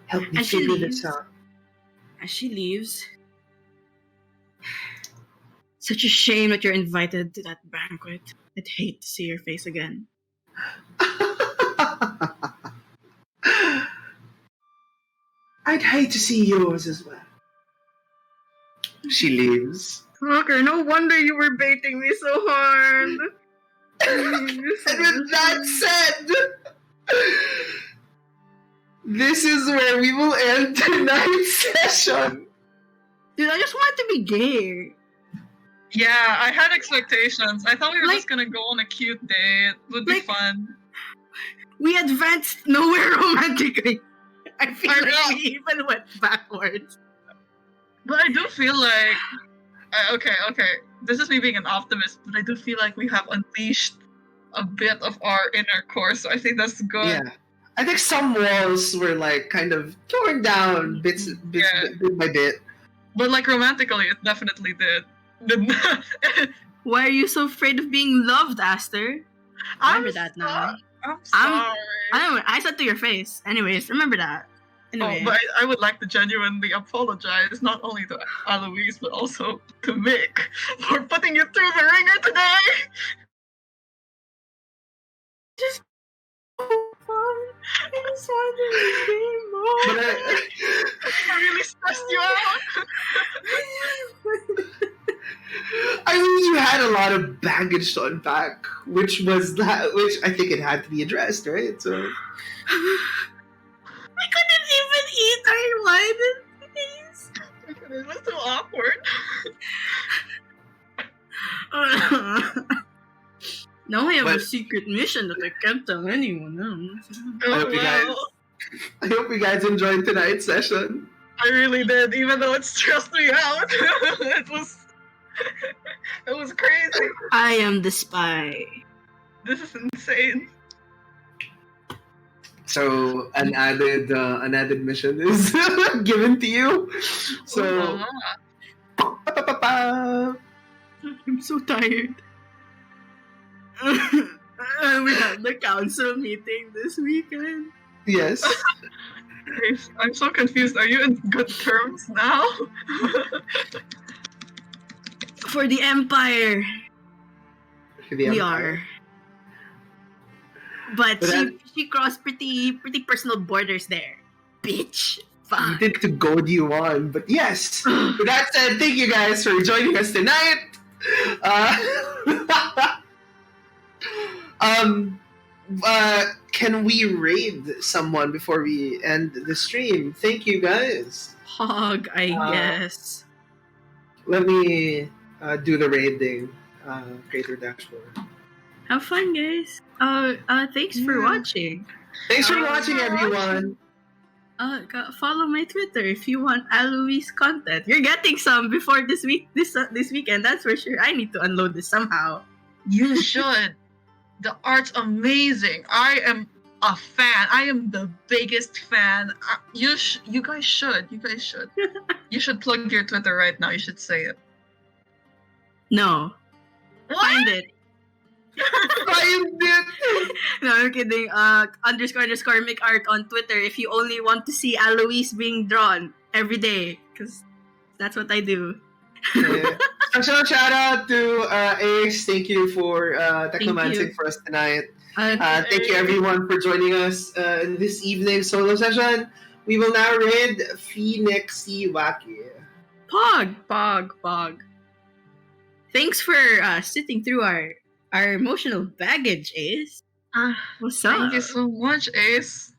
Help me As she figure leaves- this out. As she leaves, such a shame that you're invited to that banquet. I'd hate to see your face again. I'd hate to see yours as well. She leaves. Fucker, no wonder you were baiting me so hard. And with that said, this is where we will end tonight's session. Dude, I just wanted to be gay. Yeah, I had expectations. I thought we were Like- just gonna go on a cute date. It would be like- fun. We advanced nowhere romantically. I feel I like know. we even went backwards. But I do feel like... okay. This is me being an optimist, but I do feel like we have unleashed a bit of our inner core, so I think that's good. Yeah. I think some walls were like kind of torn down bit by bit. But like romantically, it definitely did. Why are you so afraid of being loved, Aster? Remember that now. I'm sorry. I said to your face. Anyways, remember that. Anyway. Oh, but I would like to genuinely apologize, not only to Alois, but also to Mick, for putting you through the ringer today! just I just wanted to But I really stressed you out! I mean, you had a lot of baggage to unpack, which I think it had to be addressed, right? So I couldn't even eat our wine in peace. It was so awkward. Now I have a But- secret mission that I can't tell anyone else. I hope you guys enjoyed tonight's session. I really did, even though it stressed me out. it was crazy. I am the spy. This is insane. So an added mission is given to you. So Oh, pa-pa-pa-pa. I'm so tired. We had the council meeting this weekend. Yes. Ace, I'm so confused. Are you in good terms now? For the Empire, For the we Empire. are. But But she crossed pretty personal borders there. Bitch. We Fuck. did to goad you on, but yes. With that said, thank you guys for joining us tonight. Can we raid someone before we end the stream? Thank you guys. Hog, I guess. Let me do the raiding. Creator dashboard. Have fun, guys. Thanks for Yeah. watching. Thanks for Uh, watching, everyone. Follow my Twitter if you want Alois content. You're getting some before this weekend. That's for sure. I need to unload this somehow. You should. The art's amazing. I am a fan. I am the biggest fan. You guys should. You guys should. You should plug your Twitter right now. You should say it. No, find it. Find it. No, I'm kidding. __ make art on Twitter if you only want to see Alois being drawn every day, because that's what I do. Yeah. Special shout out to Ace. Thank you for technomancing you. for us tonight. Uh, Thank you everyone for joining us in this evening solo session. We will now raid Phoenixy Waki. Pog. Thanks for sitting through our emotional baggage, Ace. What's up? Thank you so much, Ace.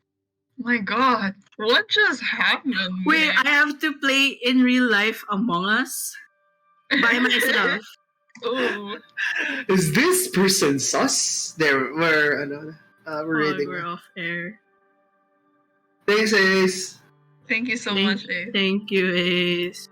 My God, what just happened? Wait, I have to play in real life Among Us by myself. Ooh. Is this person sus? There, we're raiding. We're off air. Thanks, Ace. Thank you so much, Ace. Thank you, Ace.